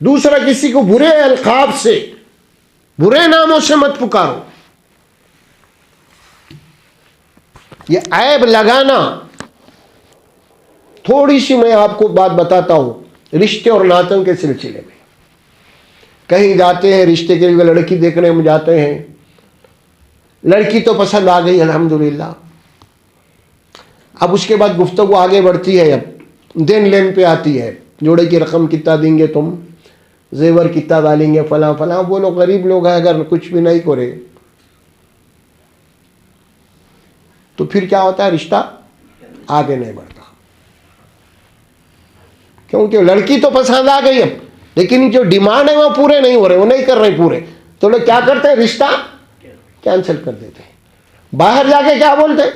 दूसरा किसी को बुरे अलक़ाब से, बुरे नामों से मत पुकारो। ये ऐब लगाना, थोड़ी सी मैं आपको बात बताता हूं रिश्ते और नातों के सिलसिले में। कहीं जाते हैं रिश्ते के लिए, लड़की देखने में जाते हैं, लड़की तो पसंद आ गई अल्हम्दुलिल्लाह। अब उसके बाद गुफ्तगू आगे बढ़ती है, अब देन लेन पे आती है, जोड़े की रकम कितना देंगे तुम, जेवर कितना डालेंगे, फला फला। वो लोग गरीब लोग हैं, अगर कुछ भी नहीं करे तो फिर क्या होता है, रिश्ता आगे नहीं बढ़ता, क्योंकि लड़की तो पसंद आ गई अब, लेकिन जो डिमांड है वो पूरे नहीं हो रहे, वो नहीं कर रहे पूरे, तो लोग क्या करते हैं, रिश्ता कैंसिल कर देते हैं। बाहर जाके क्या बोलते हैं,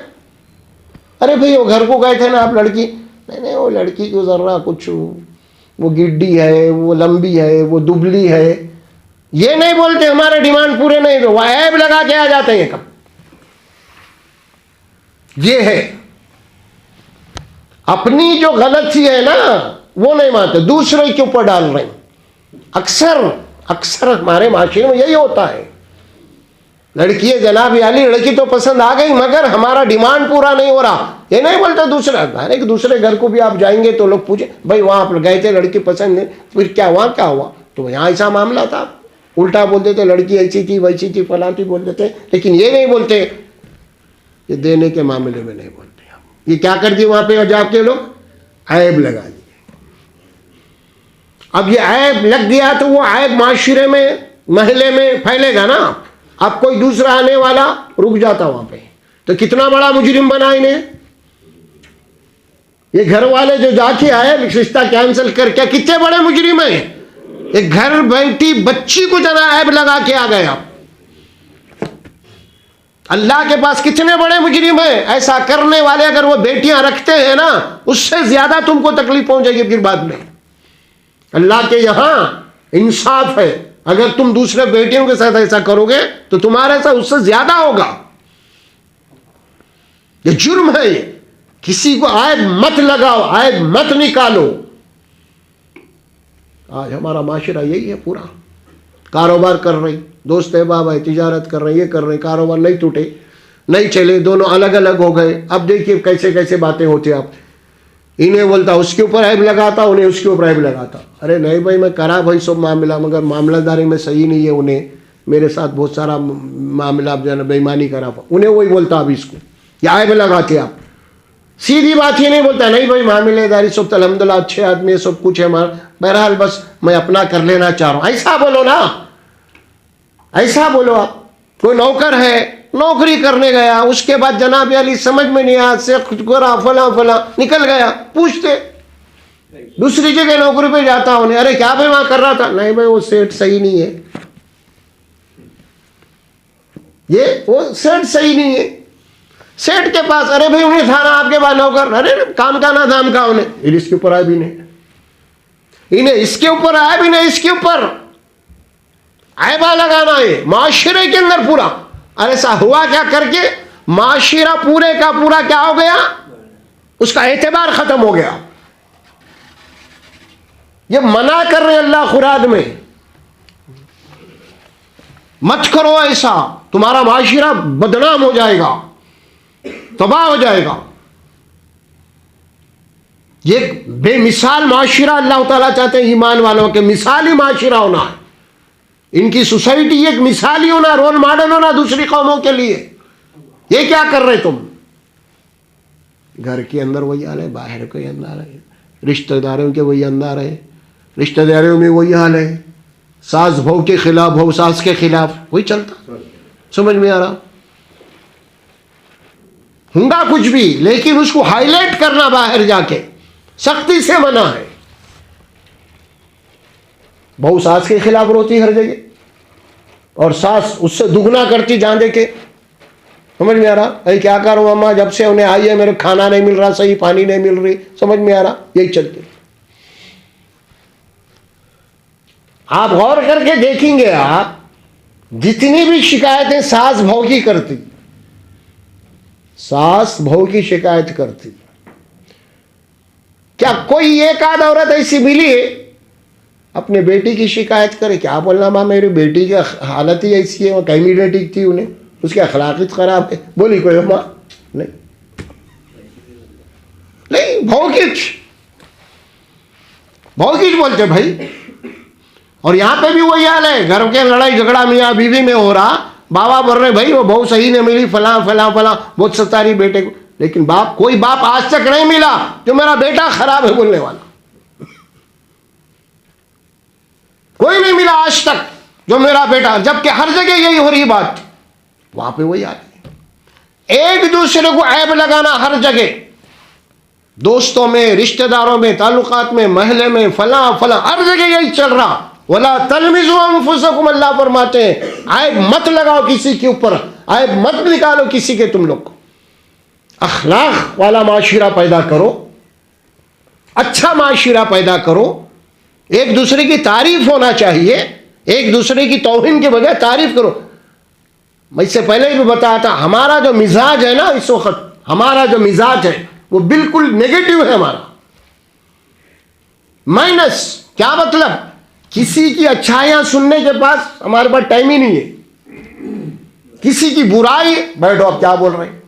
अरे भाई वो घर को गए थे ना आप, लड़की नहीं वो लड़की को जरा कुछ, वो गिड्डी है, वो लंबी है, वो दुबली है, ये नहीं बोलते हमारे डिमांड पूरे नहीं, तो वह ऐब लगा के आ जाते हैं। कब ये है अपनी जो गलती है ना वो नहीं मानते, दूसरे के ऊपर डाल रहे हैं। अक्सर हमारे माशरे में यही होता है। लड़की है जनाब अली, लड़की तो पसंद आ गई मगर हमारा डिमांड पूरा नहीं हो रहा, ये नहीं बोलते दूसरा। अरे दूसरे घर को भी आप जाएंगे तो लोग पूछे भाई वहाँ आप गए थे लड़की पसंद नहीं, फिर क्या वहाँ क्या हुआ? तो यहाँ ऐसा मामला था, उल्टा बोल देते लड़की ऐसी थी वैसी थी फलां थी बोल देते, लेकिन ये नहीं बोलते, ये देने के मामले में नहीं बोलते। ये क्या कर दिए वहाँ पे जाके लोग ऐब लगा दिए। अब ये ऐब लग गया तो वो ऐब माशरे में महल्ले में फैलेगा ना, अब कोई दूसरा आने वाला रुक जाता वहां पे, तो कितना बड़ा मुजरिम बना इन्हें। ये घर वाले जो जाके आए रिश्ता कैंसिल करके कितने बड़े मुजरिम हैं। एक घर बैठी बच्ची को जना ऐब लगा के आ गए आप। अल्लाह के पास कितने बड़े मुजरिम हैं। ऐसा करने वाले अगर वो बेटियां रखते हैं ना, उससे ज्यादा तुमको तकलीफ पहुंचेगी फिर बाद में। अल्लाह के यहां इंसाफ है, अगर तुम दूसरे बेटियों के साथ ऐसा करोगे तो तुम्हारे साथ उससे ज्यादा होगा। ये जुर्म है। ये किसी को ऐब मत लगाओ, ऐब मत निकालो। आज हमारा माशरा यही है पूरा। कारोबार कर रही, दोस्त अहबाब है, तिजारत कर रहे, ये कर रहे, कारोबार नहीं टूटे नहीं चले, दोनों अलग अलग हो गए। अब देखिए कैसे कैसे बातें होती हैं। आप इन्हें बोलता उसके ऊपर ऐब लगाता, उन्हें उसके ऊपर ऐब लगाता। अरे नहीं भाई मैं करा भाई सब मामला, मगर मामलादारी में सही नहीं है। उन्हें मेरे साथ बहुत सारा मामला बेईमानी करा, उन्हें वही बोलता अब इसको या ऐब लगाते आप। सीधी बात ये नहीं बोलता नहीं भाई मामलेदारी सब तो अल्हम्दुलिल्लाह अच्छे आदमी है, सब कुछ है हमारा, बहरहाल बस मैं अपना कर लेना चाह रहा हूँ। ऐसा बोलो ना, ऐसा बोलो आप। कोई नौकर है नौकरी करने गया, उसके बाद जनाब अली समझ में नहीं आया से करा फला फला निकल गया, पूछते दूसरी जगह नौकरी पे जाता उन्हें, अरे क्या भाई वहां कर रहा था? नहीं भाई वो सेठ सही नहीं है, ये वो सेठ सही नहीं है। सेठ के पास, अरे भाई उन्हें था ना आपके पास नौकर, अरे काम का ना दाम का उन्हें, इसके ऊपर आया भी नहीं, इन्हें इसके ऊपर आया भी नहीं, इसके ऊपर ऐबा लगाना है माशरे के अंदर पूरा। अरे ऐसा हुआ क्या करके माशरा पूरे का पूरा क्या हो गया, उसका एतबार खत्म हो गया। ये मना कर रहे हैं अल्लाह कुरान में, मत करो ऐसा, तुम्हारा माशरा बदनाम हो जाएगा, तबाह हो जाएगा। ये बेमिसाल माशरा अल्लाह ताला चाहते हैं ईमान वालों के मिसाली माशरा होना है। इनकी सोसाइटी एक मिसाली होना, रोल मॉडल होना दूसरी कौमों के लिए। ये क्या कर रहे तुम? घर के अंदर वही हाल है, बाहर के अंदर है, रिश्तेदारों के वही अंदर है, रिश्तेदारों में वही हाल है, सास बहू के खिलाफ, बहू सास के खिलाफ, वही चलता। समझ में आ रहा होगा कुछ भी, लेकिन उसको हाईलाइट करना बाहर जाके सख्ती से मना है। बहू सास के खिलाफ रोती हर जगह, और सास उससे दुगना करती जहां देखे। समझ में आ रहा? अरे क्या करूं अम्मा, जब से उन्हें आई है मेरे खाना नहीं मिल रहा, सही पानी नहीं मिल रही। समझ में आ रहा? यही चलते। आप गौर करके देखेंगे, आप जितनी भी शिकायतें सास बहू की करती, सास बहू की शिकायत करती, क्या कोई एक आध औरत ऐसी मिली है अपने बेटी की शिकायत करे? क्या बोलना माँ मेरी बेटी की हालत ही ऐसी है, वो कहीं नहीं ठीक थी, उन्हें उसकी अखलाकियत खराब है, बोली कोई माँ? नहीं नहीं, भौकिच बोलते भाई। और यहां पे भी वही हाल है, घर के लड़ाई झगड़ा मियाँ बीवी में हो रहा, बाबा बोल रहे भाई वो बहू सही नहीं मिली, फला फला फला बहुत सतारी बेटे को। लेकिन बाप, कोई बाप आज तक नहीं मिला जो मेरा बेटा खराब है बोलने वाला, कोई नहीं मिला आज तक जो मेरा बेटा, जबकि हर जगह यही हो रही बात। वहां पे वही आती, एक दूसरे को ऐब लगाना हर जगह, दोस्तों में, रिश्तेदारों में, ताल्लुकात में, महल्ले में, फला फला हर जगह यही चल रहा। वला तलमिज़ू अनफुसकुम, अल्लाह फरमाते हैं ऐब मत लगाओ किसी के ऊपर, ऐब मत निकालो किसी के। तुम लोग अखलाक वाला माशरा पैदा करो, अच्छा माशरा पैदा करो, एक दूसरे की तारीफ होना चाहिए, एक दूसरे की तौहीन के बगैर तारीफ करो। मैं इससे पहले भी बताया था, हमारा जो मिजाज है ना इस वक्त, हमारा जो मिजाज है वो बिल्कुल नेगेटिव है, हमारा माइनस। क्या मतलब? किसी की अच्छाइयां सुनने के पास हमारे पास टाइम ही नहीं है। किसी की बुराई, बैठो आप क्या बोल रहे हैं,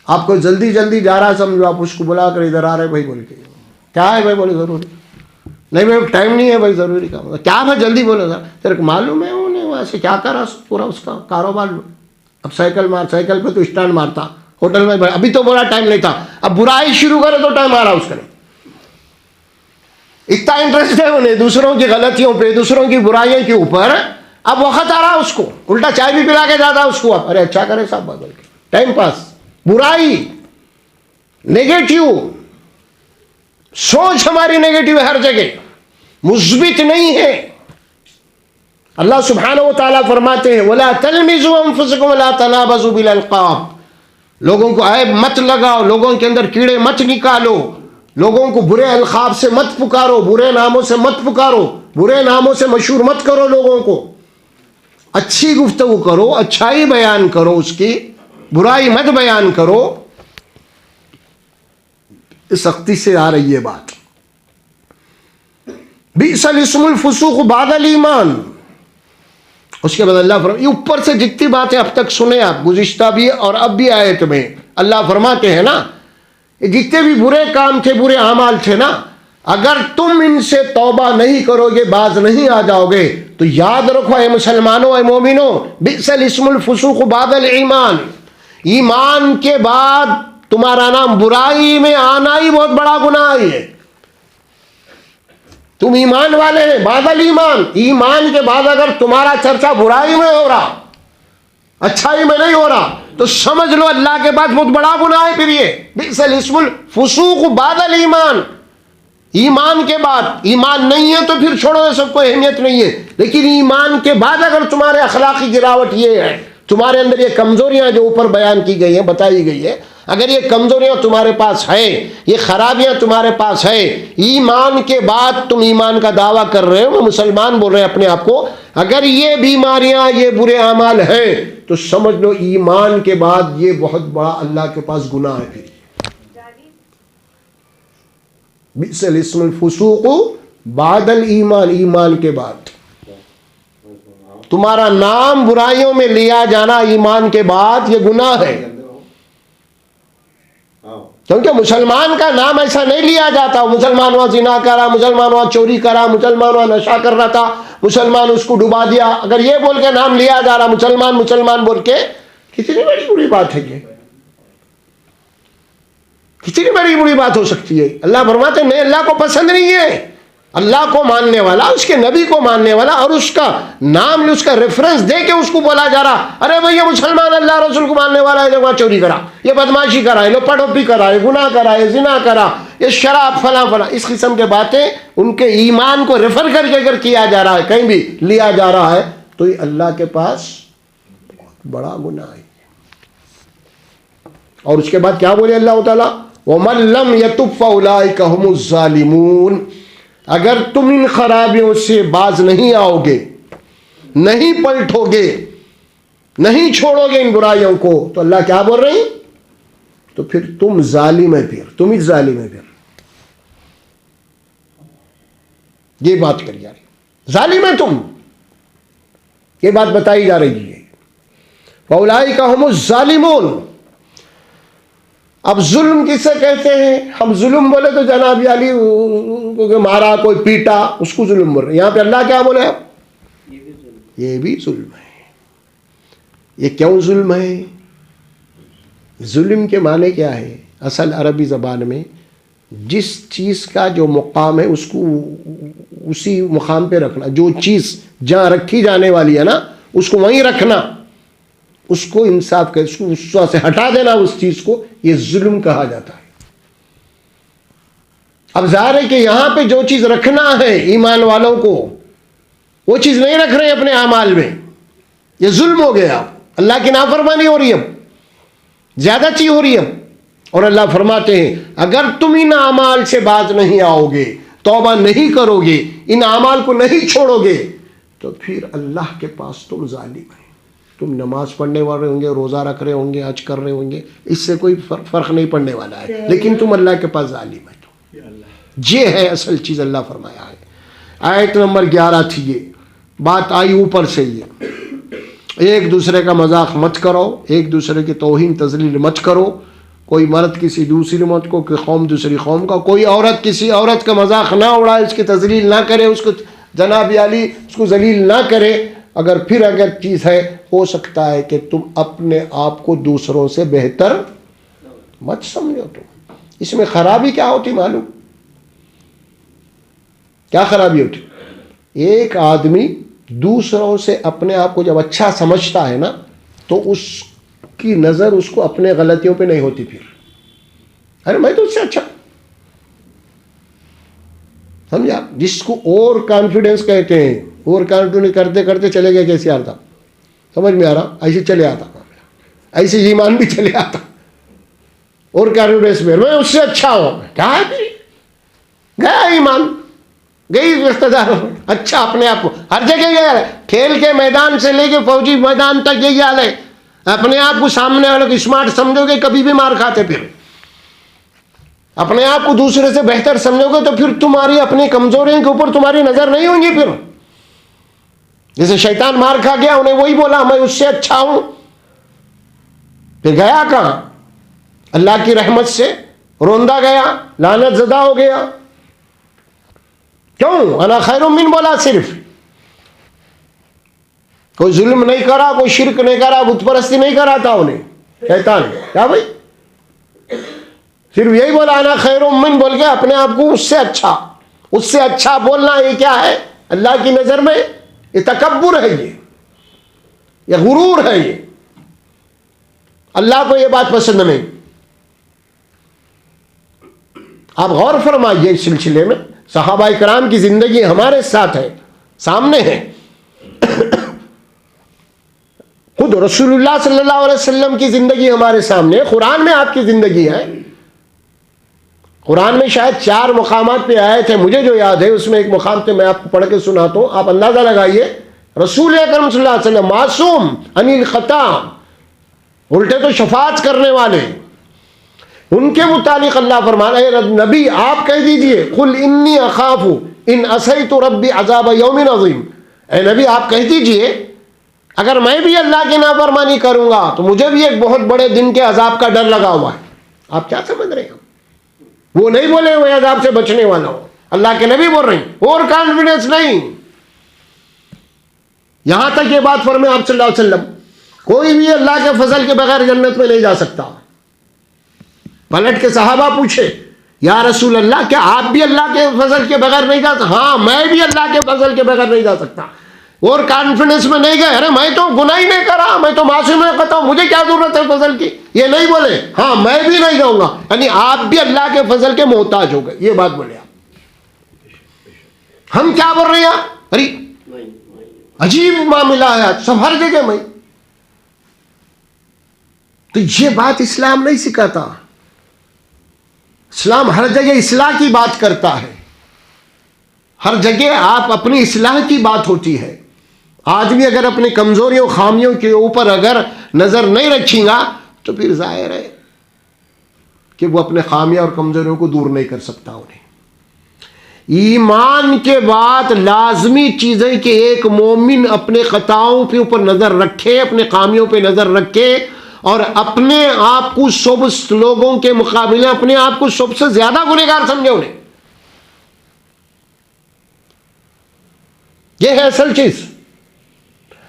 आपको जल्दी जल्दी जा रहा समझो, आप उसको बुला कर इधर आ रहे भाई बोल के, क्या है भाई, बोले जरूरी नहीं भाई, टाइम नहीं है भाई, जरूरी काम, क्या भाई जल्दी बोलो सर, तेरे को मालूम है उन्हें वहाँ से क्या करा पूरा उसका कारोबार लो, अब साइकिल पे तो स्टैंड मारता, होटल में, अभी तो बोला टाइम नहीं था, अब बुराई शुरू करे तो टाइम आ रहा उसका नहीं, इतना इंटरेस्ट है उन्हें दूसरों की गलतियों पे, दूसरों की बुराइयों के ऊपर, अब वक्त आ रहा उसको, उल्टा चाय भी पिला के जाता उसको, अब अरे अच्छा करे साहब बोल के, टाइम पास, बुराई, नेगेटिव सोच हमारी नेगेटिव है हर जगह, मुस्बित नहीं है। अल्लाह सुब्हानहू व तआला फरमाते हैं वला तलमिज़ू अनफुसकुम वला तनाबज़ू बिल अलक़ाब, लोगों को ऐब मत लगाओ, लोगों के अंदर कीड़े मत निकालो, लोगों को बुरे अलक़ाब से मत पुकारो, बुरे नामों से मत पुकारो, बुरे नामों से मशहूर मत करो, लोगों को अच्छी गुफ्तगू करो, अच्छाई बयान करो, उसकी बुराई मत बयान करो। सख्ती से आ रही है बात, बिसल इस्मुल फुसूक बादल ईमान। उसके बाद अल्लाह फरमा, ये ऊपर से जितनी बातें अब तक सुने आप, गुज़िश्ता भी और अब भी आयत में अल्लाह फरमाते हैं ना, जितने भी बुरे काम थे, बुरे अमाल थे ना, अगर तुम इनसे तौबा नहीं करोगे, बाज नहीं आ जाओगे, तो याद रखो ए मुसलमानों, ए मोमिनो, बिसल इस्मुल फुसूक बादल ईमान, ईमान के बाद तुम्हारा नाम बुराई में आना ही बहुत बड़ा गुनाह है। तुम ईमान वाले हैं, बादल ईमान, ईमान के बाद अगर तुम्हारा चर्चा बुराई में हो रहा, अच्छाई में नहीं हो रहा, तो समझ लो अल्लाह के पास बहुत बड़ा गुनाह है। फिर ये बिसल इस्मुल फुसूक बादल ईमान, ईमान के बाद, ईमान नहीं है तो फिर छोड़ो, सबको अहमियत नहीं है, लेकिन ईमान के बाद अगर तुम्हारे अखलाकी गिरावट ये है, तुम्हारे अंदर ये कमजोरियां जो ऊपर बयान की गई हैं, बताई गई है, अगर ये कमजोरियां तुम्हारे पास है, ये खराबियां तुम्हारे पास है, ईमान के बाद तुम ईमान का दावा कर रहे हो, मैं मुसलमान बोल रहे हैं अपने आप को, अगर ये बीमारियां, ये बुरे अमाल हैं, तो समझ लो ईमान के बाद ये बहुत बड़ा अल्लाह के पास गुनाह है। फिर बिसल इस्मुल फुसूक बादल ईमान, ईमान के बाद तुम्हारा नाम बुराइयों में लिया जाना ईमान के बाद ये गुनाह है, क्योंकि मुसलमान का नाम ऐसा नहीं लिया जाता, मुसलमान वहां जिना करा, मुसलमान वहां चोरी करा, मुसलमान वहां नशा कर रहा था, मुसलमान उसको डुबा दिया, अगर ये बोल के नाम लिया जा रहा मुसलमान मुसलमान बोल के, कितनी बड़ी बुरी बात है ये, कितनी बड़ी बुरी बात हो सकती है। अल्लाह फरमाते नहीं, अल्लाह को पसंद नहीं है, अल्लाह को मानने वाला, उसके नबी को मानने वाला, और उसका नाम, उसका रेफरेंस दे के उसको बोला जा रहा, अरे भैया मुसलमान अल्लाह रसूल को मानने वाला है, देखो चोरी करा, ये बदमाशी करा, ये पटोपी करा, ये गुनाह करा, ये जिना करा, ये शराब फला फला, इस किस्म के बातें उनके ईमान को रेफर करके अगर किया जा रहा है, कहीं भी लिया जा रहा है, तो ये अल्लाह के पास बहुत बड़ा गुनाह है। और उसके बाद क्या बोले अल्लाह ताला, वमन लम यतुब फउलाइका हुमुज़ ज़ालिमून, अगर तुम इन खराबियों से बाज नहीं आओगे, नहीं पलटोगे, नहीं छोड़ोगे इन बुराइयों को, तो अल्लाह क्या बोल रहे हैं, तो फिर तुम जालिम है, फिर तुम ही जालिम है, फिर ये बात करी जा रही, जालिम है तुम, ये बात बताई जा रही है। फउलाइका हुमुज़ ज़ालिमून, अब जुल्म किसे कहते हैं, हम जुल्म बोले तो जनाब अली को मारा, कोई पीटा, उसको जुल्म बोल रहे, यहां पे अल्लाह क्या बोले, ये भी जुल्म है। ये क्यों जुल्म है, जुल्म के माने क्या है, असल अरबी ज़बान में जिस चीज़ का जो मुकाम है उसको उसी मुकाम पे रखना, जो चीज़ जहाँ रखी जाने वाली है ना उसको वहीं रखना, उसको इंसाफ कर, उसको उस से हटा देना उस चीज को, ये जुल्म कहा जाता है। अब जाहिर है कि यहां पे जो चीज रखना है ईमान वालों को, वो चीज नहीं रख रहे अपने अमाल में, ये जुल्म हो गया, अल्लाह की नाफरमानी हो रही है, ज्यादती हो रही है। और अल्लाह फरमाते हैं अगर तुम इन अमाल से बाज नहीं आओगे, तौबा नहीं करोगे, इन अमाल को नहीं छोड़ोगे, तो फिर अल्लाह के पास तुम जालिम है। तुम नमाज पढ़ने वाले होंगे, रोज़ा रख रहे होंगे, हज कर रहे होंगे, इससे कोई फ़र्क नहीं पड़ने वाला है, लेकिन तुम अल्लाह के पास जालिम है। ये है असल चीज़, अल्लाह फरमाया है। आयत नंबर 11 थी ये, बात आई ऊपर से ये, एक दूसरे का मजाक मत करो, एक दूसरे की तौहीन तजलील मत करो, कोई मर्द किसी दूसरी मर्द को, कोई कौम दूसरी कौम का, कोई औरत किसी औरत का मजाक ना उड़ाए, उसकी तजलील ना करे, उसको जनाब आली उसको जलील ना करे। अगर चीज़ है, हो सकता है कि तुम अपने आप को दूसरों से बेहतर मत समझो। तुम इसमें खराबी क्या होती मालूम? क्या खराबी होती? एक आदमी दूसरों से अपने आप को जब अच्छा समझता है ना, तो उसकी नज़र उसको अपने गलतियों पे नहीं होती। फिर अरे मैं तो उससे अच्छा, समझा? जिसको ओवर कॉन्फिडेंस कहते हैं, ओवर कॉन्फिडेंस करते करते चले गए कैसे आता, समझ में आ रहा? ऐसे चले आता, ऐसे ईमान भी चले आता। और कॉन्फिडेंस में मैं उससे अच्छा हूं, क्या है? गया ईमान, गई रिश्तेदार, अच्छा अपने आप को हर जगह ये है। खेल के मैदान से लेके फौजी मैदान तक यही हाल है। अपने आप को सामने वालों को स्मार्ट समझोगे, कभी भी मार खाते। फिर अपने आप को दूसरे से बेहतर समझोगे तो फिर तुम्हारी अपनी कमजोरियों के ऊपर तुम्हारी नजर नहीं होगी। फिर जैसे शैतान मार खा गया, उन्हें वही बोला मैं उससे अच्छा हूं, फिर गया कहां? अल्लाह की रहमत से रोंदा गया, लानत ज़दा हो गया। क्यों? अना खैरुम मिन बोला, सिर्फ कोई जुल्म नहीं करा, कोई शिरक नहीं करा, बुत परस्ती नहीं करा था उन्हें शैतान। क्या भाई? सिर्फ यही बोला अना खैरुम मिन बोल के अपने आप को उससे अच्छा बोलना, ये क्या है? अल्लाह की नजर में ये तकब्बुर है, ये गुरूर है। ये अल्लाह को ये बात पसंद नहीं। आप गौर फरमाइए इस सिलसिले में, सहाबाए कराम की जिंदगी हमारे साथ है, सामने है। खुद रसूलुल्लाह सल्लल्लाहु अलैहि वसल्लम की जिंदगी हमारे सामने है, कुरान में आपकी जिंदगी है। कुरान में शायद 4 मुकामात पे आए थे, मुझे जो याद है उसमें एक मुकाम पे मैं आपको पढ़ के सुनाता हूं, आप अंदाजा लगाइए। रसूल अकरम सल्लल्लाहु अलैहि वसल्लम मासूम अनिल खता, उल्टे तो शफात करने वाले, उनके मुतालिक अल्लाह फरमाता है नबी आप कह दीजिए कुल इन्नी अखाफु इन असैतु रब्बी अज़ाब यौमिन अज़ीम। ए नबी आप कह दीजिए अगर मैं भी अल्लाह की नाफरमानी करूंगा तो मुझे भी एक बहुत बड़े दिन के अजाब का डर लगा हुआ है। आप क्या समझ रहे हैं? वो नहीं बोले मैं अजाब से बचने वाला हूं, अल्लाह के नबी बोल रहे हैं। और कॉन्फिडेंस नहीं, यहां तक ये बात फरमाए आप सल्लल्लाहु अलैहि वसल्लम, कोई भी अल्लाह के फजल के बगैर जन्नत में नहीं जा सकता। पलट के सहाबा पूछे या रसूल अल्लाह क्या आप भी अल्लाह के फजल के बगैर नहीं जा सकते? हाँ मैं भी अल्लाह के फजल के बगैर नहीं जा सकता। और कॉन्फिडेंस में नहीं गए, अरे मैं तो गुनाह ही नहीं करा, मैं तो मासूम नहीं करता हूं, मुझे क्या जरूरत है फजल की, ये नहीं बोले। हाँ मैं भी नहीं जाऊंगा, यानी आप भी अल्लाह के फजल के मोहताज हो गए, ये बात बोले आप। हम क्या बोल रहे हैं? अरे अजीब मामला है सब हर जगह में। तो ये बात इस्लाम नहीं सिखाता। इस्लाम हर जगह इस्लाह की बात करता है, हर जगह आप अपनी इस्लाह की बात होती है। आदमी अगर अपनी कमजोरियों खामियों के ऊपर अगर नजर नहीं रखेगा तो फिर जाहिर है कि वो अपने खामियां और कमजोरियों को दूर नहीं कर सकता। उन्हें ईमान के बाद लाजमी चीजें कि एक मोमिन अपने खताओं के ऊपर नजर रखे, अपने खामियों पे नजर रखे और अपने आप को सब लोगों के मुकाबले अपने आप को सबसे ज्यादा गुनहगार समझे। उन्हें यह है असल चीज।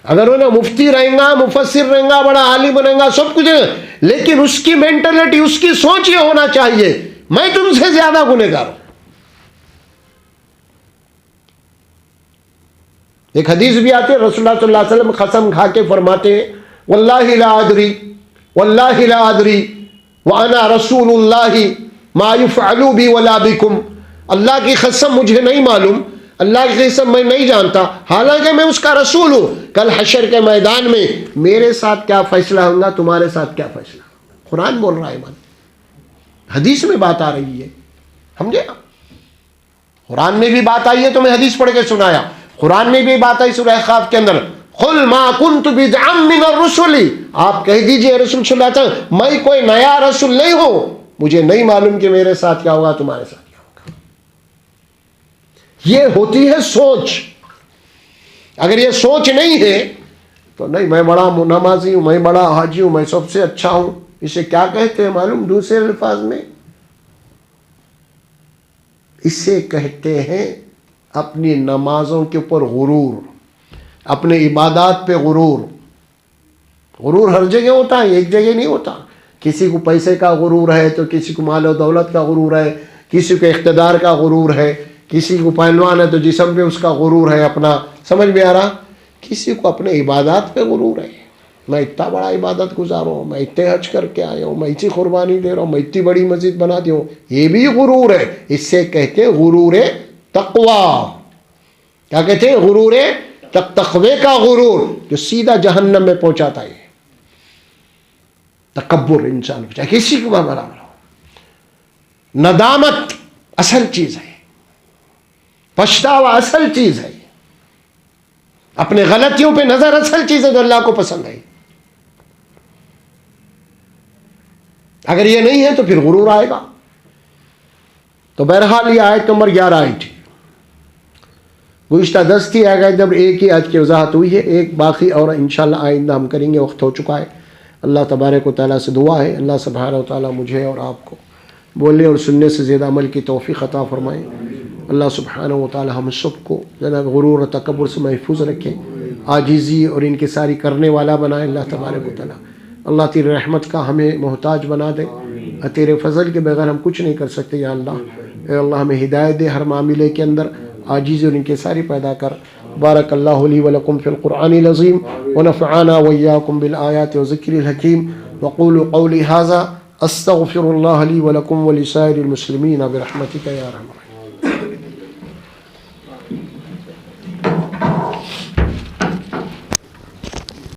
अगर उन्हें मुफ्ती रहेगा, मुफस्सिर रहेगा, बड़ा आलिम बनेगा, सब कुछ है, लेकिन उसकी मेंटालिटी, उसकी सोच ये होना चाहिए मैं तुमसे ज्यादा गुनहगार हूं। एक हदीस भी आती है, रसूलुल्लाह सल्लल्लाहु अलैहि वसल्लम कसम खा के फरमाते हैं वल्लाहि ला अदरी व अना रसूलुल्लाहि मा युफ़अलु बी वला बिकुम। अल्लाह की कसम मुझे नहीं मालूम, अल्लाह की कसम मैं नहीं जानता, हालांकि मैं उसका रसूल हूं। कल हशर के मैदान में मेरे साथ क्या फैसला होगा, तुम्हारे साथ क्या फैसला होगा। कुरान बोल रहा है, मन हदीस में बात आ रही है, समझे? कुरान में भी बात आई है तो मैं हदीस पढ़ के सुनाया। कुरान में भी बात आई सूरह ख़ाफ के अंदर, कुल मा कुन्तु बिदअम मिनर रुसुली, आप कह दीजिए रसूल सल्लल्लाहु अलैहि वसल्लम मैं कोई नया रसूल नहीं हूं, मुझे नहीं मालूम कि मेरे साथ क्या होगा, तुम्हारे साथ क्या होगा। ये होती है सोच। अगर ये सोच नहीं है तो नहीं, मैं बड़ा नमाजी हूँ, मैं बड़ा हाजी हूँ, मैं सबसे अच्छा हूँ। इसे क्या कहते हैं मालूम दूसरे अल्फाज में? इसे कहते हैं अपनी नमाजों के ऊपर गुरूर, अपने इबादत पे गुरूर। गुरूर हर जगह होता है, एक जगह नहीं होता। किसी को पैसे का गुरूर है तो किसी को माल और दौलत का गुरूर है, किसी को इख्तिदार का गुरूर है, किसी को पहलवान है तो जिस्म पे उसका गुरूर है अपना। समझ में आ रहा? किसी को अपने इबादत पे गुरूर है, मैं इतना बड़ा इबादत गुजार हूँ, मैं इतने हज करके आया हूँ, मैं इतनी कुर्बानी दे रहा हूँ, मैं इतनी बड़ी मस्जिद बना दी हूँ। ये भी गुरूर है। इससे कहते हैं गुरूर तकवा। क्या कहते हैं? गुरूर तकवे का गुरूर, जो सीधा जहन्नम में पहुंचाता है। तकब्बुर इंसान चाहे किसी को बराबर हो। नदामत असल चीज है, पछतावा असल चीज है, अपने गलतियों पे नजर असल चीज है जो अल्लाह को पसंद है। अगर ये नहीं है तो फिर गुरूर आएगा। तो बहरहाल ये आयत नंबर 11 आई थी। गुज़िश्ता 10 थी आयत जब एक ही आज की वजाहत हुई है, एक बाकी और इंशाअल्लाह आइंदा हम करेंगे, वक्त हो चुका है। अल्लाह तबारक व तआला से दुआ है अल्लाह सुब्हानहू व तआला मुझे और आपको बोलने और सुनने से ज़्यादा अमल की तौफ़ीक़ अता फ़रमाए। अल्लाह सुब्हानहू व तआला हम सबको ज़रा गुरूर और तकब्बुर से महफूज रखे, आजिज़ी और इनकिसारी करने वाला बनाए अल्लाह तबारक व तआला। अल्लाह तेरी रहमत का हमें मोहताज बना दे, तेरे फ़ज़ल के बगैर हम कुछ नहीं कर सकते। या अल्लाह हमें हिदायत दे, हर मामले के अंदर आजिज़ और इनकिसारी पैदा कर। बारकल्लाहु ली व लकुम फ़िल क़ुरआनिल अज़ीम व नफ़अना व इय्याकुम बिल आयाति व ज़िक्रिल हकीम व क़ूलू क़ौली हाज़ा अस्तग़फ़िरुल्लाह ली व लकुम व लिसाइरिल मुस्लिमीन बिरहमतिका या रहमान।